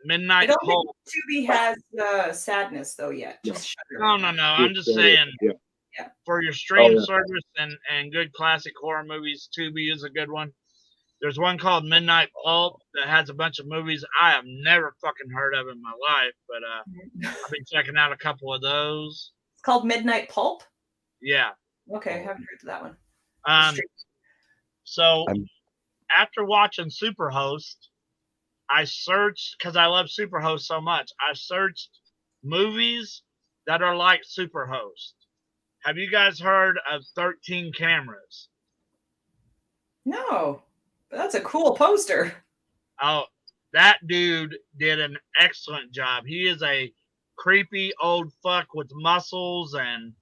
Midnight I don't Pulp. think Tubi has Sadness though yet. Just Shudder. No. I'm just saying for your stream service and good classic horror movies, Tubi is a good one. There's one called Midnight Pulp that has a bunch of movies I have never fucking heard of in my life, but I've been checking out a couple of those. It's called Midnight Pulp? Yeah. Okay, I haven't heard of that one. So after watching Superhost, I searched, because I love Superhost so much, I searched movies that are like Superhost. Have you guys heard of 13 Cameras? No. But that's a cool poster. Oh, that dude did an excellent job. He is a creepy old fuck with muscles, and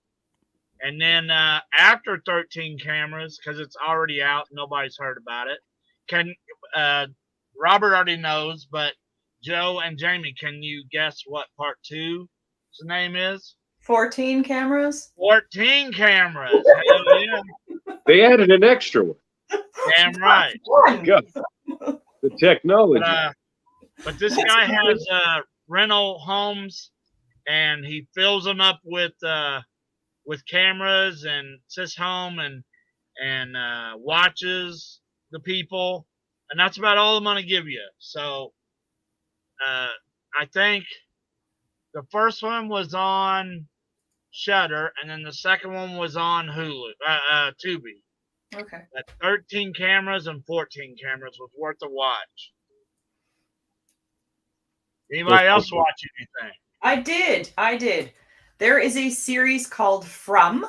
then after 13 Cameras, because it's already out, nobody's heard about it. Robert already knows, but Joe and Jamie, can you guess what part 2's name is? 14 Cameras? 14 Cameras. Hell yeah. They added an extra one. Damn right. God. The technology. But this guy has rental homes, and he fills them up with cameras and sits home and watches the people, and that's about all I'm gonna give you. So I think the first one was on Shudder, and then the second one was on Tubi. Okay. That 13 Cameras and 14 Cameras was worth a watch. Anybody else watch anything? I did. There is a series called From,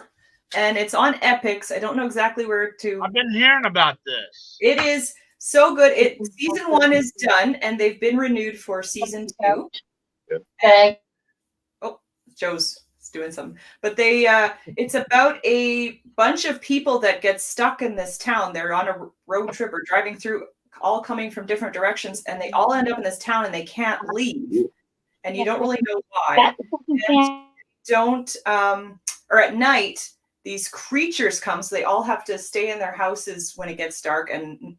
and it's on Epix. I don't know exactly where to. I've been hearing about this. It is so good. Season 1 is done, and they've been renewed for season 2. Yep. Oh, Joe's doing something. But it's about a bunch of people that get stuck in this town. They're on a road trip or driving through all coming from different directions, and they all end up in this town, and they can't leave, and you don't really know why. Or at night, these creatures come, so they all have to stay in their houses when it gets dark, and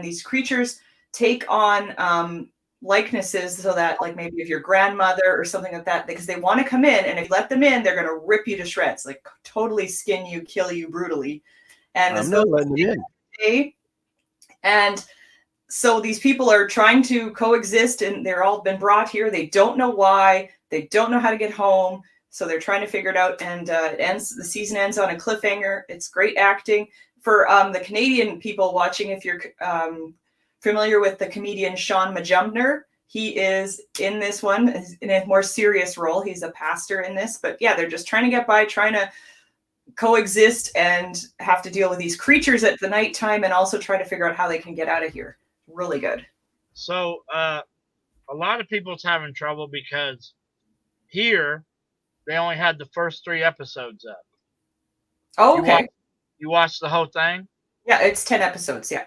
these creatures take on likenesses, so that like maybe if your grandmother or something like that, because they want to come in, and if you let them in, they're going to rip you to shreds, like totally skin you, kill you brutally. And I'm not letting them in. And so these people are trying to coexist, and they're all been brought here. They don't know why. They don't know how to get home. So they're trying to figure it out. And the season ends on a cliffhanger. It's great acting. For the Canadian people watching, if you're familiar with the comedian Sean Majumder, he is in this one in a more serious role. He's a pastor in this. But yeah, they're just trying to get by, trying to coexist, and have to deal with these creatures at the nighttime, and also try to figure out how they can get out of here. Really good. So a lot of people's having trouble because here they only had the first 3 episodes up. Oh, okay. You watched the whole thing? Yeah, it's 10 episodes. Yeah.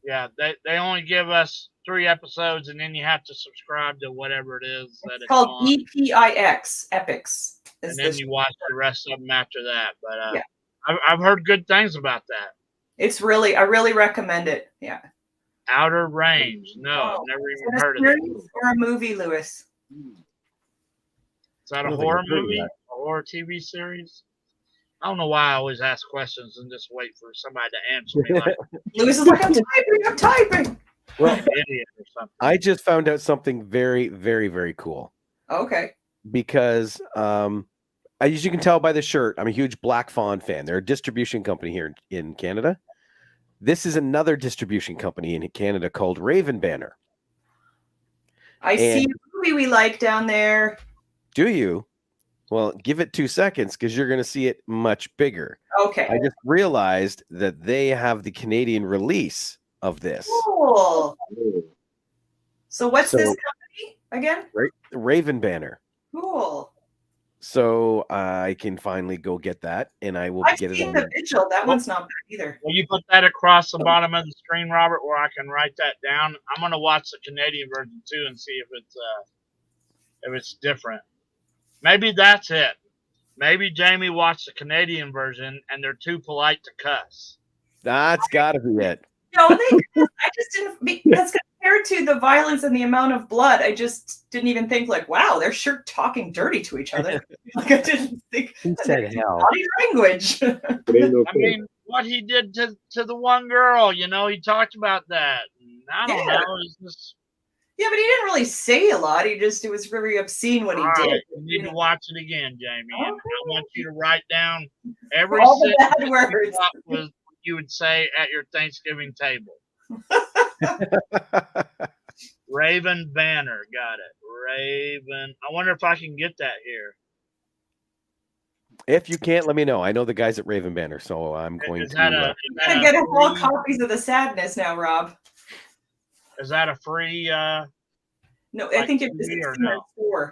Yeah, they only give us 3 episodes, and then you have to subscribe to whatever it is that it's called on. EPIX, Epics. And then you watch the rest of them after that. But yeah. I've heard good things about that. I really recommend it. Yeah. Outer Range. No, I've never even heard of it. Or a movie, Lewis? Is that a horror movie? A horror TV series? I don't know why I always ask questions and just wait for somebody to answer me. Like, Lewis is like, I'm typing. Well, idiot or something. I just found out something very, very, very cool. Okay. Because as you can tell by the shirt, I'm a huge Black Fawn fan. They're a distribution company here in Canada. This is another distribution company in Canada called Raven Banner. I see a movie we like down there. Do you? Well, give it 2 seconds because you're going to see it much bigger. Okay. I just realized that they have the Canadian release of this. Cool. So what's this company again? Raven Banner. Cool. So I can finally go get that, and I will get it on the Vigil. That one's not bad either. Will you put that across the bottom of the screen, Robert, where I can write that down? I'm going to watch the Canadian version too and see if it's different. Maybe that's it. Maybe Jamie watched the Canadian version and they're too polite to cuss. That's got to be it. No, I just didn't. Because compared to the violence and the amount of blood, I just didn't even think like, wow, they're sure talking dirty to each other. Like I didn't think. He said hell. Body language. I mean, what he did to the one girl, he talked about that. I don't know. It's just. Yeah, but he didn't really say a lot. It was very obscene what he did. You need to watch it again, Jamie. Okay. And I want you to write down every all the bad words you would say at your Thanksgiving table. Raven Banner, got it. Raven. I wonder if I can get that here. If you can't, let me know. I know the guys at Raven Banner, so I'm going to. I'm gonna get all copies of The Sadness now, Rob. Is that a free? No, I think it's $4.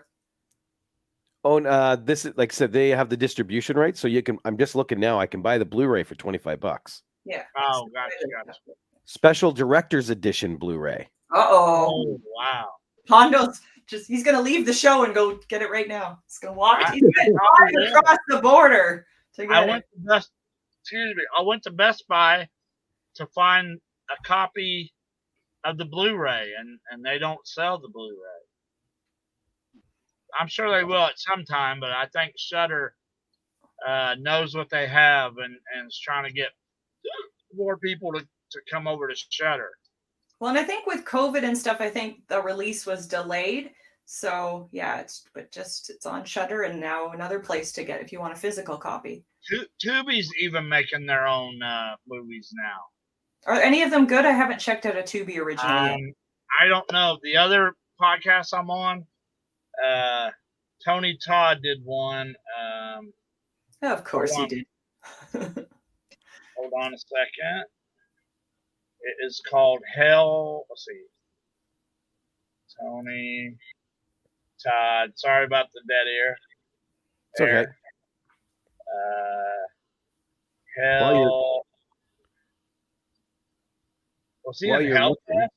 Oh, this is like I said, they have the distribution rights, so you can. I'm just looking now. I can buy the Blu-ray for $25. Yeah. Oh, gotcha. Special Director's Edition Blu-ray. Oh, wow. Hondo's he's gonna leave the show and go get it right now. He's gonna walk across the border to get it. I went to Best Buy to find a copy of the Blu-ray, and they don't sell the Blu-ray. I'm sure they will at some time, but I think Shudder knows what they have and is trying to get more people to come over to Shudder. Well, and I think with COVID and stuff, I think the release was delayed. So yeah, it's on Shudder, and now another place to get if you want a physical copy. Tubi's even making their own movies now. Are any of them good? I haven't checked out a Tubi original yet. I don't know. The other podcast I'm on, Tony Todd did one. Of course he did. Hold on a second. It is called Hell. Let's see. Tony Todd. Sorry about the dead ear. It's okay. Hell. Was he in Hellfest?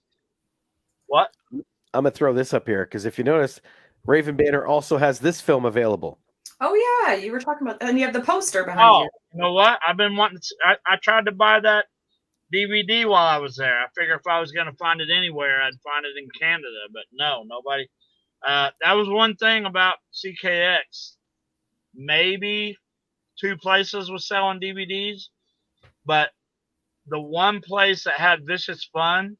What? I'm gonna throw this up here because if you notice, Raven Banner also has this film available. Oh yeah, you were talking about, and you have the poster behind you. You know what? I've been wanting to. I tried to buy that DVD while I was there. I figure if I was going to find it anywhere, I'd find it in Canada. But no, nobody. That was one thing about CKX. Maybe 2 places was selling DVDs, but the one place that had Vicious Fun.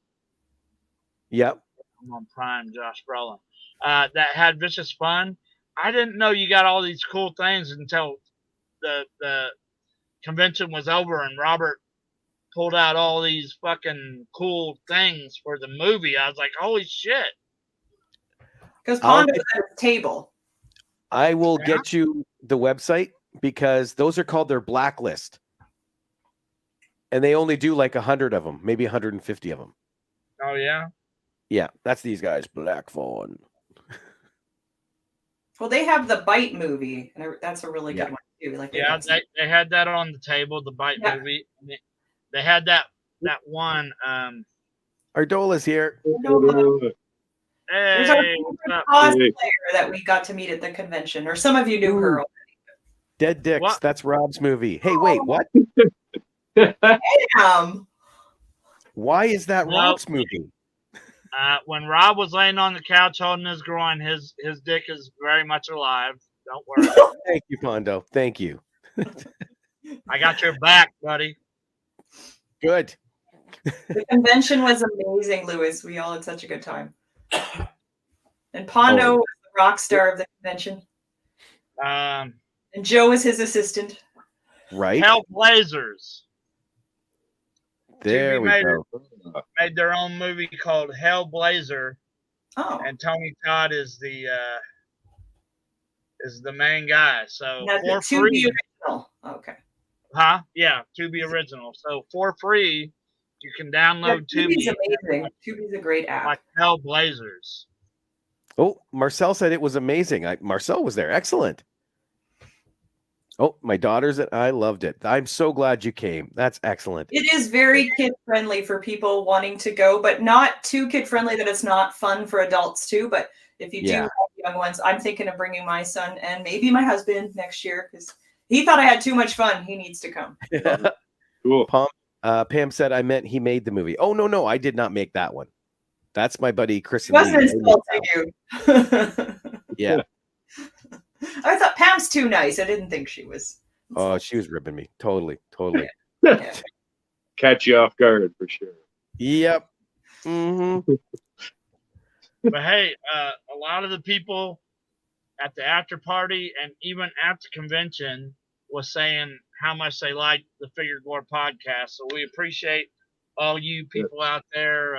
Yep. I'm on Prime, Josh Brolin. That had Vicious Fun. I didn't know you got all these cool things until the convention was over and Robert pulled out all these fucking cool things for the movie. I was like, holy shit. Because Pondo was at his table. I will get you the website because those are called their blacklist. And they only do like 100 of them, maybe 150 of them. Oh, yeah? Yeah, that's these guys. Black Fawn. Well, they have the Bite movie. And that's a really good one, too. Like they had that on the table, the Bite movie. They had that one. Ardola's here. There's our cosplayer that we got to meet at the convention, or some of you knew her already. Dead Dicks. What? That's Rob's movie. Hey, wait, what? Damn. Why is that Rob's movie? When Rob was laying on the couch holding his groin, his dick is very much alive. Don't worry. Thank you, Pondo. Thank you. I got your back, buddy. Good. The convention was amazing, Louis. We all had such a good time. And Pondo was the rock star of the convention. And Joe was his assistant. Right. Hellblazers. There we go. Made their own movie called Hellblazer. Oh. And Tony Todd is the main guy. So for free. Original. Okay. Huh? Yeah, Tubi original. So for free, you can download Tubi. Tubi's amazing. Tubi's a great app. Like Hellblazers. Oh, Marcel said it was amazing. Marcel was there. Excellent. Oh, my daughters, I loved it. I'm so glad you came. That's excellent. It is very kid-friendly for people wanting to go, but not too kid-friendly that it's not fun for adults too. But if you do have young ones, I'm thinking of bringing my son and maybe my husband next year because he thought I had too much fun. He needs to come. Cool. Pam said I meant he made the movie. Oh, no, I did not make that one. That's my buddy Chris. He wasn't insulting you. Yeah. I thought Pam's too nice. I didn't think she was. Oh, she was ripping me. Totally. Catch you off guard for sure. Yep. Mm-hmm. But hey, a lot of the people at the after party and even at the convention was saying how much they liked the Figure Gore podcast. So we appreciate all you people out there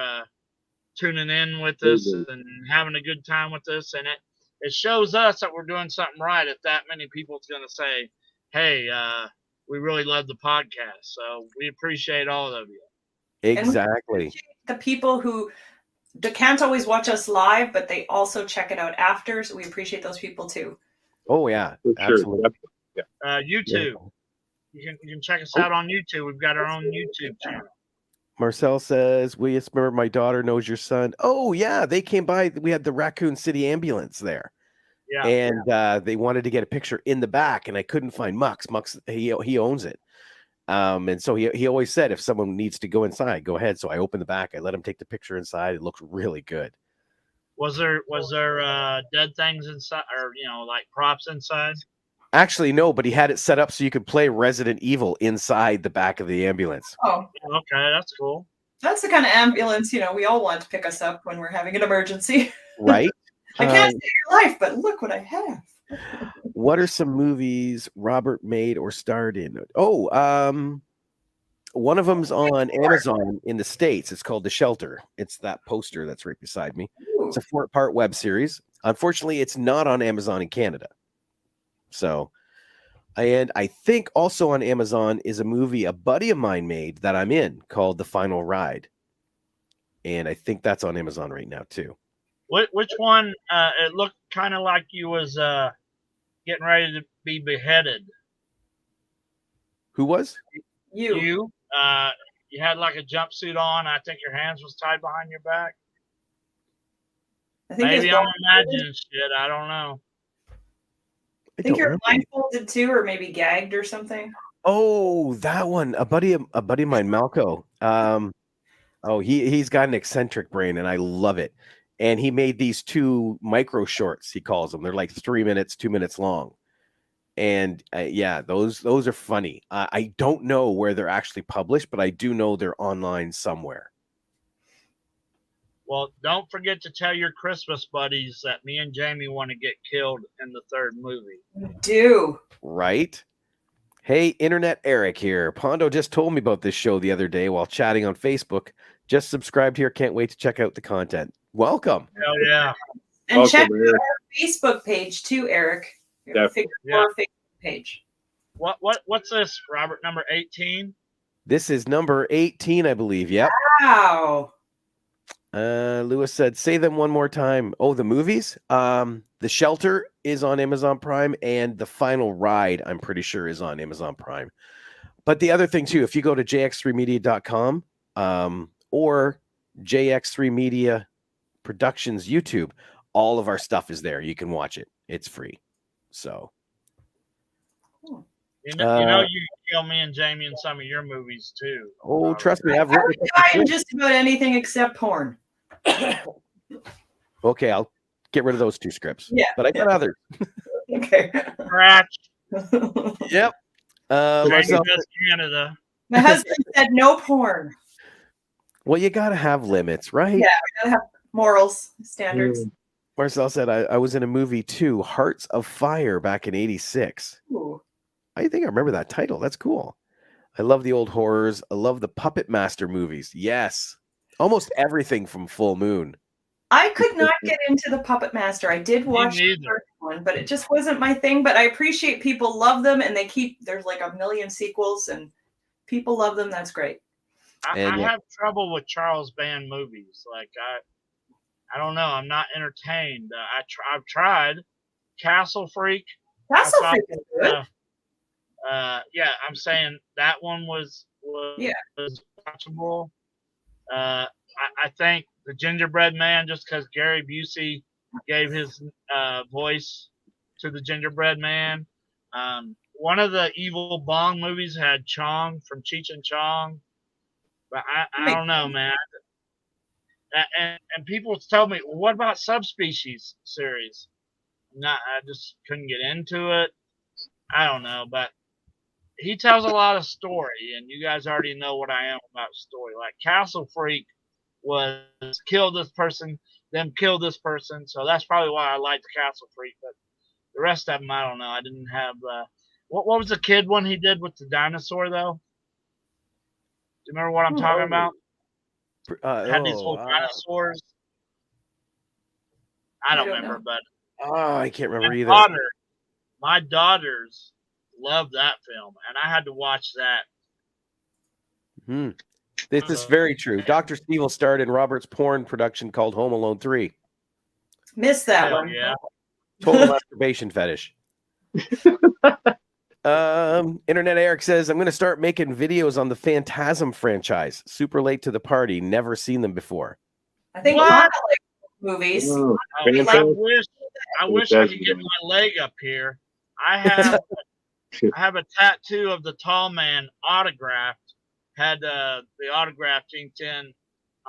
tuning in with us and having a good time with us. And it shows us that we're doing something right if that many people is going to say, hey, we really love the podcast. So we appreciate all of you. Exactly. The people who can't always watch us live, but they also check it out after. So we appreciate those people too. Oh, yeah. For absolutely. Sure. YouTube. Yeah. You can check us out on YouTube. We've got our own YouTube channel. Marcel says, we remember my daughter knows your son. Oh, yeah. They came by. We had the Raccoon City ambulance there. Yeah. And they wanted to get a picture in the back, and I couldn't find Mux. Mux, he owns it. And so he always said, if someone needs to go inside, go ahead. So I opened the back. I let him take the picture inside. It looks really good. Was there dead things inside, or like props inside? Actually, no, but he had it set up so you could play Resident Evil inside the back of the ambulance. Oh, okay, that's cool. That's the kind of ambulance, we all want to pick us up when we're having an emergency. Right? I can't save your life, but look what I have. What are some movies Robert made or starred in? Oh, one of them's on Amazon in the States. It's called The Shelter. It's that poster that's right beside me. Ooh. It's a 4-part web series. Unfortunately, it's not on Amazon in Canada. So, and I think also on Amazon is a movie a buddy of mine made that I'm in called The Final Ride. And I think that's on Amazon right now too. Which one? It looked kind of like you was getting ready to be beheaded. Who was? You. you had like a jumpsuit on. I think your hands was tied behind your back. Maybe I'm imagining shit. I don't know. I think you're blindfolded too, or maybe gagged or something. Oh, that one. A buddy of mine, Malco. He's got an eccentric brain, and I love it. And he made these 2 micro shorts. He calls them. They're like 3 minutes, 2 minutes long. And those are funny. I don't know where they're actually published, but I do know they're online somewhere. Well, don't forget to tell your Christmas buddies that me and Jamie want to get killed in the 3rd movie. Do. Right? Hey, Internet Eric here. Pondo just told me about this show the other day while chatting on Facebook. Just subscribed here. Can't wait to check out the content. Welcome. Hell yeah. And welcome, check out our Facebook page too, Eric. Figure Gore Facebook page. What's this, Robert? Number 18? This is number 18, I believe. Yep. Wow. Lewis said, say them one more time. Oh, the movies? The Shelter is on Amazon Prime, and The Final Ride, I'm pretty sure, is on Amazon Prime. But the other thing, too, if you go to jx3media.com or JX3 Media Productions YouTube, all of our stuff is there. You can watch it. It's free. So. You know, you can kill me and Jamie in some of your movies, too. Oh, trust me. I've written in just about anything except porn. Okay, I'll get rid of those 2 scripts. Yeah. But I got others. Okay. Scratch. Yep. Canada. My husband said no porn. Well, you got to have limits, right? Yeah, we got to have morals, standards. Marcel said, I was in a movie too, Hearts of Fire, back in '86. I think I remember that title. That's cool. I love the old horrors. I love the Puppet Master movies. Yes. Almost everything from Full Moon. I could not get into the Puppet Master. I did watch the first one, but it just wasn't my thing. But I appreciate people love them, and there's like a million sequels, and people love them. That's great. I have trouble with Charles Band movies. Like I don't know. I'm not entertained. I've tried Castle Freak. Castle Freak is good. Yeah, I'm saying that one was watchable. I think the Gingerbread Man, just because Gary Busey gave his voice to the Gingerbread Man. One of the Evil Bong movies had Chong from Cheech and Chong, but I don't know, man. And people tell me, well, what about Subspecies series? I just couldn't get into it. I don't know, but he tells a lot of story, and you guys already know what I am about story. Like Castle Freak was kill this person, then kill this person. So that's probably why I liked Castle Freak. But the rest of them, I don't know. I didn't have. What was the kid one he did with the dinosaur though? Do you remember what I'm talking about? Had these little dinosaurs. I don't remember, but I can't remember either. My daughters loved that film, and I had to watch that. This is very true. Dr. Steve starred in Robert's porn production called Home Alone 3. Missed that one. Yeah. Total masturbation fetish. Internet Eric says, I'm going to start making videos on the Phantasm franchise. Super late to the party. Never seen them before. I think a lot of movies. I wish I could get my leg up here. I have a tattoo of the Tall Man autographed. Had the autograph inked in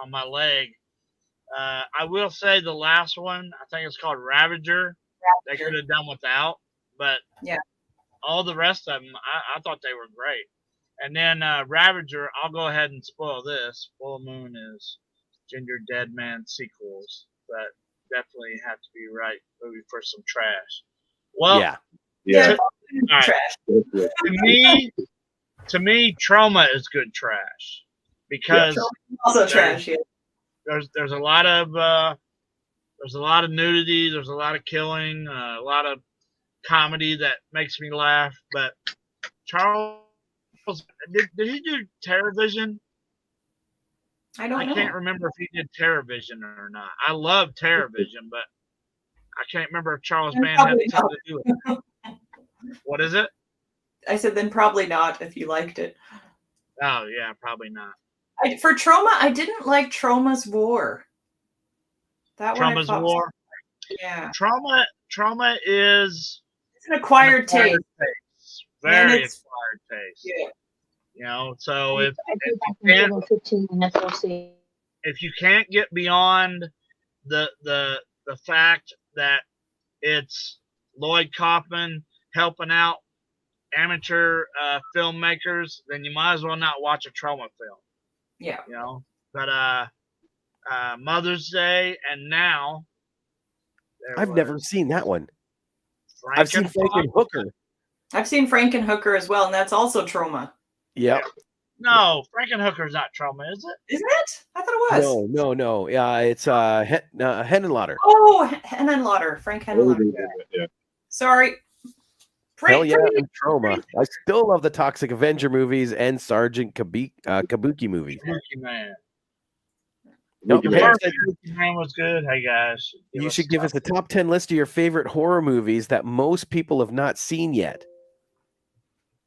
on my leg. I will say the last one, I think it's called Ravager. They could have done without, but yeah, all the rest of them, I thought they were great. And then Ravager, I'll go ahead and spoil this. Full Moon is Ginger Dead Man sequels, but definitely have to be right movie for some trash. Well, yeah. Right. To me, Trauma is good trash because also trash. Yeah. There's a lot of nudity, there's a lot of killing, a lot of comedy that makes me laugh. But Charles, did he do TerrorVision? I don't know. I can't remember if he did TerrorVision or not. I love TerrorVision, but I can't remember if Charles Band had something to do with it. What is it? I said then probably not if you liked it. Oh yeah, probably not. For Trauma, I didn't like Trauma's War. That Trauma's War. Yeah. Trauma is it's an acquired taste. Very acquired taste. Yeah. You know, so if you can't get beyond the fact that it's Lloyd Kaufman helping out amateur filmmakers, then you might as well not watch a Trauma film. Yeah. You know, but Mother's Day and now. I've never seen that one. I've seen Frankenhooker. I've seen Frankenhooker as well, and that's also Trauma. Yep. No, Frankenhooker's not Trauma, is it? Isn't it? I thought it was. No. Yeah, it's Henenlotter. Oh, Henenlotter. Frank Henenlotter. Yeah. Sorry. Hell yeah, Trauma. I still love the Toxic Avenger movies and Sergeant Kabuki movies. Kabuki Man. No, Man was good. Hey guys, you should give us a top 10 list of your favorite horror movies that most people have not seen yet.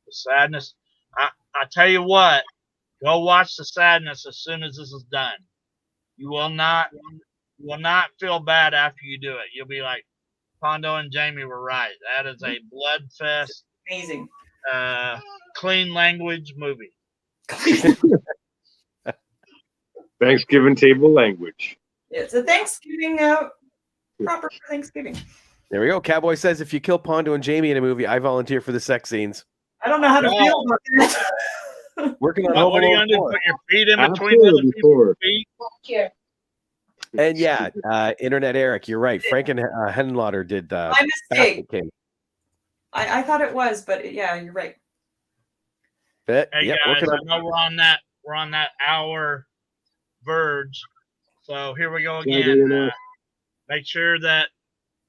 The Sadness. I tell you what, go watch The Sadness as soon as this is done. You will not feel bad after you do it. You'll be like, Pondo and Jamie were right. That is a blood fest, amazing, clean language movie. Thanksgiving table language. It's a Thanksgiving proper for Thanksgiving. There we go. Cowboy says if you kill Pondo and Jamie in a movie, I volunteer for the sex scenes. I don't know how to feel about that. Working on what are you going to do? Put your feet in between other people's feet? And yeah, Internet Eric, you're right. Frank and Henenlotter did. My mistake. I thought it was, but yeah, you're right. Hey guys, I know we're on that hour verge, so here we go again. Make sure that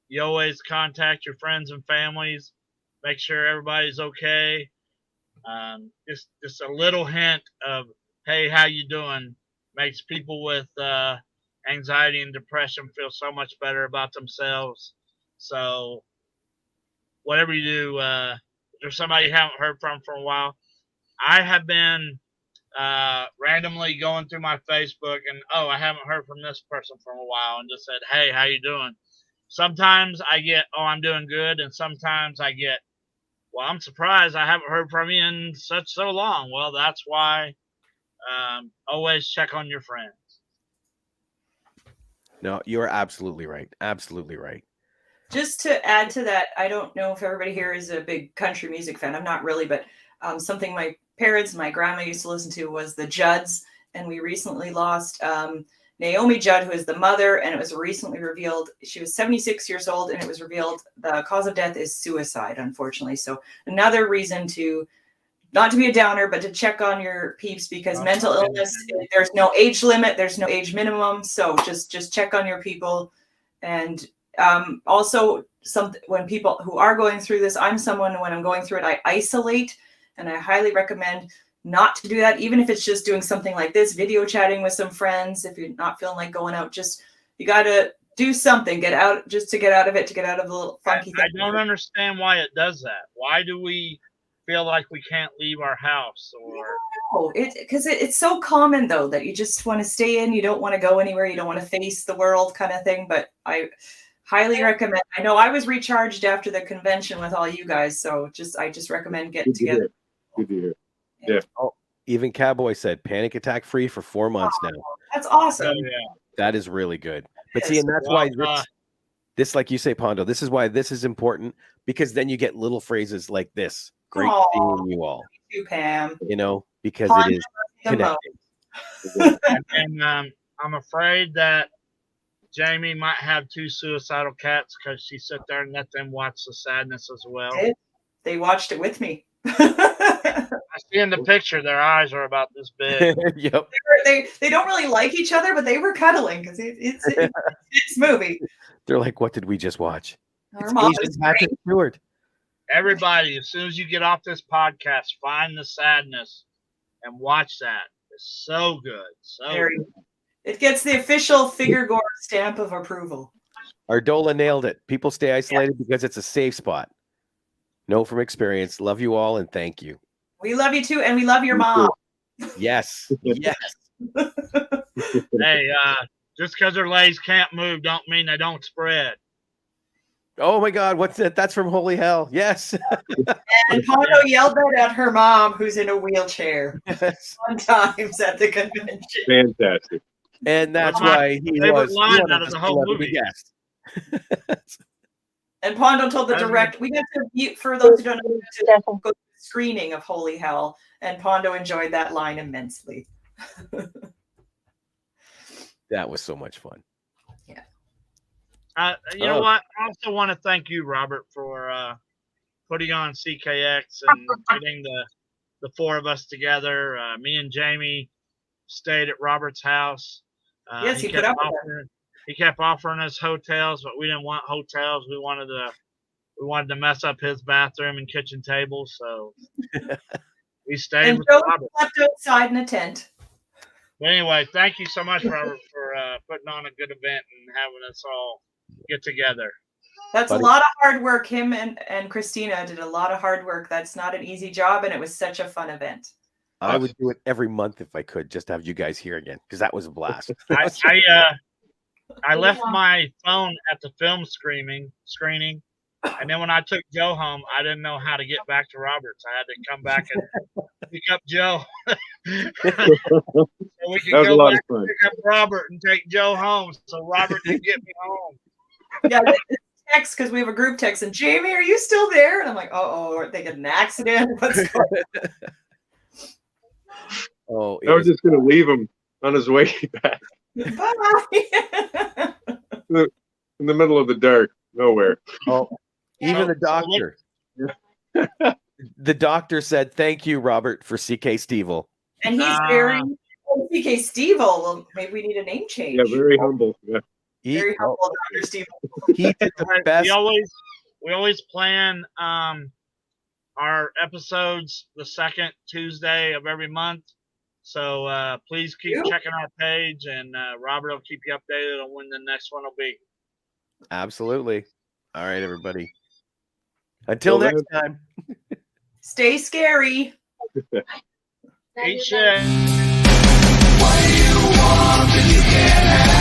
you always contact your friends and families. Make sure everybody's okay. Just a little hint of, hey, how you doing, makes people with anxiety and depression feel so much better about themselves. So whatever you do, if there's somebody you haven't heard from for a while, I have been randomly going through my Facebook and, I haven't heard from this person for a while, and just said, hey, how you doing? Sometimes I get, I'm doing good, and sometimes I get, well, I'm surprised I haven't heard from you in so long. Well, that's why always check on your friends. No, you're absolutely right. Absolutely right. Just to add to that, I don't know if everybody here is a big country music fan. I'm not really, but something my parents, my grandma used to listen to was the Judds, and we recently lost Naomi Judd, who is the mother, and it was recently revealed she was 76 years old, and it was revealed the cause of death is suicide, unfortunately. So another reason to not to be a downer, but to check on your peeps, because mental illness, there's no age limit, there's no age minimum. So just check on your people. And also when people who are going through this, I'm someone, when I'm going through it, I isolate, and I highly recommend not to do that, even if it's just doing something like this, video chatting with some friends. If you're not feeling like going out, you got to do something, get out, just to get out of it, to get out of the little funky thing. I don't understand why it does that. Why do we feel like we can't leave our house? Or because it's so common though that you just want to stay in, you don't want to go anywhere, you don't want to face the world, kind of thing. But I highly recommend. I know I was recharged after the convention with all you guys, so I just recommend getting together. Good to hear. Yeah. Oh, even Cowboy said panic attack free for 4 months now. That's awesome. Yeah. That is really good. But see, and that's why this, like you say, Pondo, this is why this is important, because then you get little phrases like this. Great seeing you all. Thank you, Pam. You know, because Pondo it is connected. And I'm afraid that Jamie might have 2 suicidal cats because she sit there and let them watch The Sadness as well. They watched it with me. I see in the picture their eyes are about this big. Yep. They don't really like each other, but they were cuddling because it's movie. They're like, what did we just watch? Our mom is Patrick Stewart. Everybody, as soon as you get off this podcast, find The Sadness and watch that. It's so good. So good. It gets the official Figure Gore stamp of approval. Ardola nailed it. People stay isolated because it's a safe spot. Know from experience. Love you all and thank you. We love you too, and we love your mom. Yes. Yes. Hey, just because their legs can't move don't mean they don't spread. Oh my God, what's that? That's from Holy Hell. Yes. And Pondo yelled that at her mom, who's in a wheelchair. Yes. Sometimes at the convention. Fantastic. And that's why he was line out of the whole movie. Guest. And Pondo told the director, we got to view, for those who don't know, to go to the screening of Holy Hell, and Pondo enjoyed that line immensely. That was so much fun. Yeah. You know what? I also want to thank you, Robert, for putting on CKX and getting the four of us together. Me and Jamie stayed at Robert's house. Yes, he put up with it. He kept offering us hotels, but we didn't want hotels. We wanted to mess up his bathroom and kitchen table, so we stayed with Robert. Slept outside in a tent. But anyway, thank you so much, Robert, for putting on a good event and having us all get together. That's a lot of hard work. Him and Christina did a lot of hard work. That's not an easy job, and it was such a fun event. I would do it every month if I could, just to have you guys here again, because that was a blast. I left my phone at the film screening, and then when I took Joe home, I didn't know how to get back to Roberts. I had to come back and pick up Joe. So we could go back and pick up Robert and take Joe home, so Robert could get me home. Yeah, text, because we have a group text, and Jamie, are you still there? And I'm like, are they getting an accident? What's going on? I was just going to leave him on his way back. Bye. In the middle of the dark, nowhere. Oh, even the doctor. The doctor said, "Thank you, Robert, for CK Stevel." And he's very CK Stevel. Well, maybe we need a name change. Yeah, very humble. Yeah. Very humble, Dr. Stevel. He did the best. We always plan our episodes the second Tuesday of every month. So please keep checking our page, and Robert will keep you updated on when the next one will be. Absolutely. All right, everybody. Until next time. Stay scary. Eat shit. What do you want when you can't have?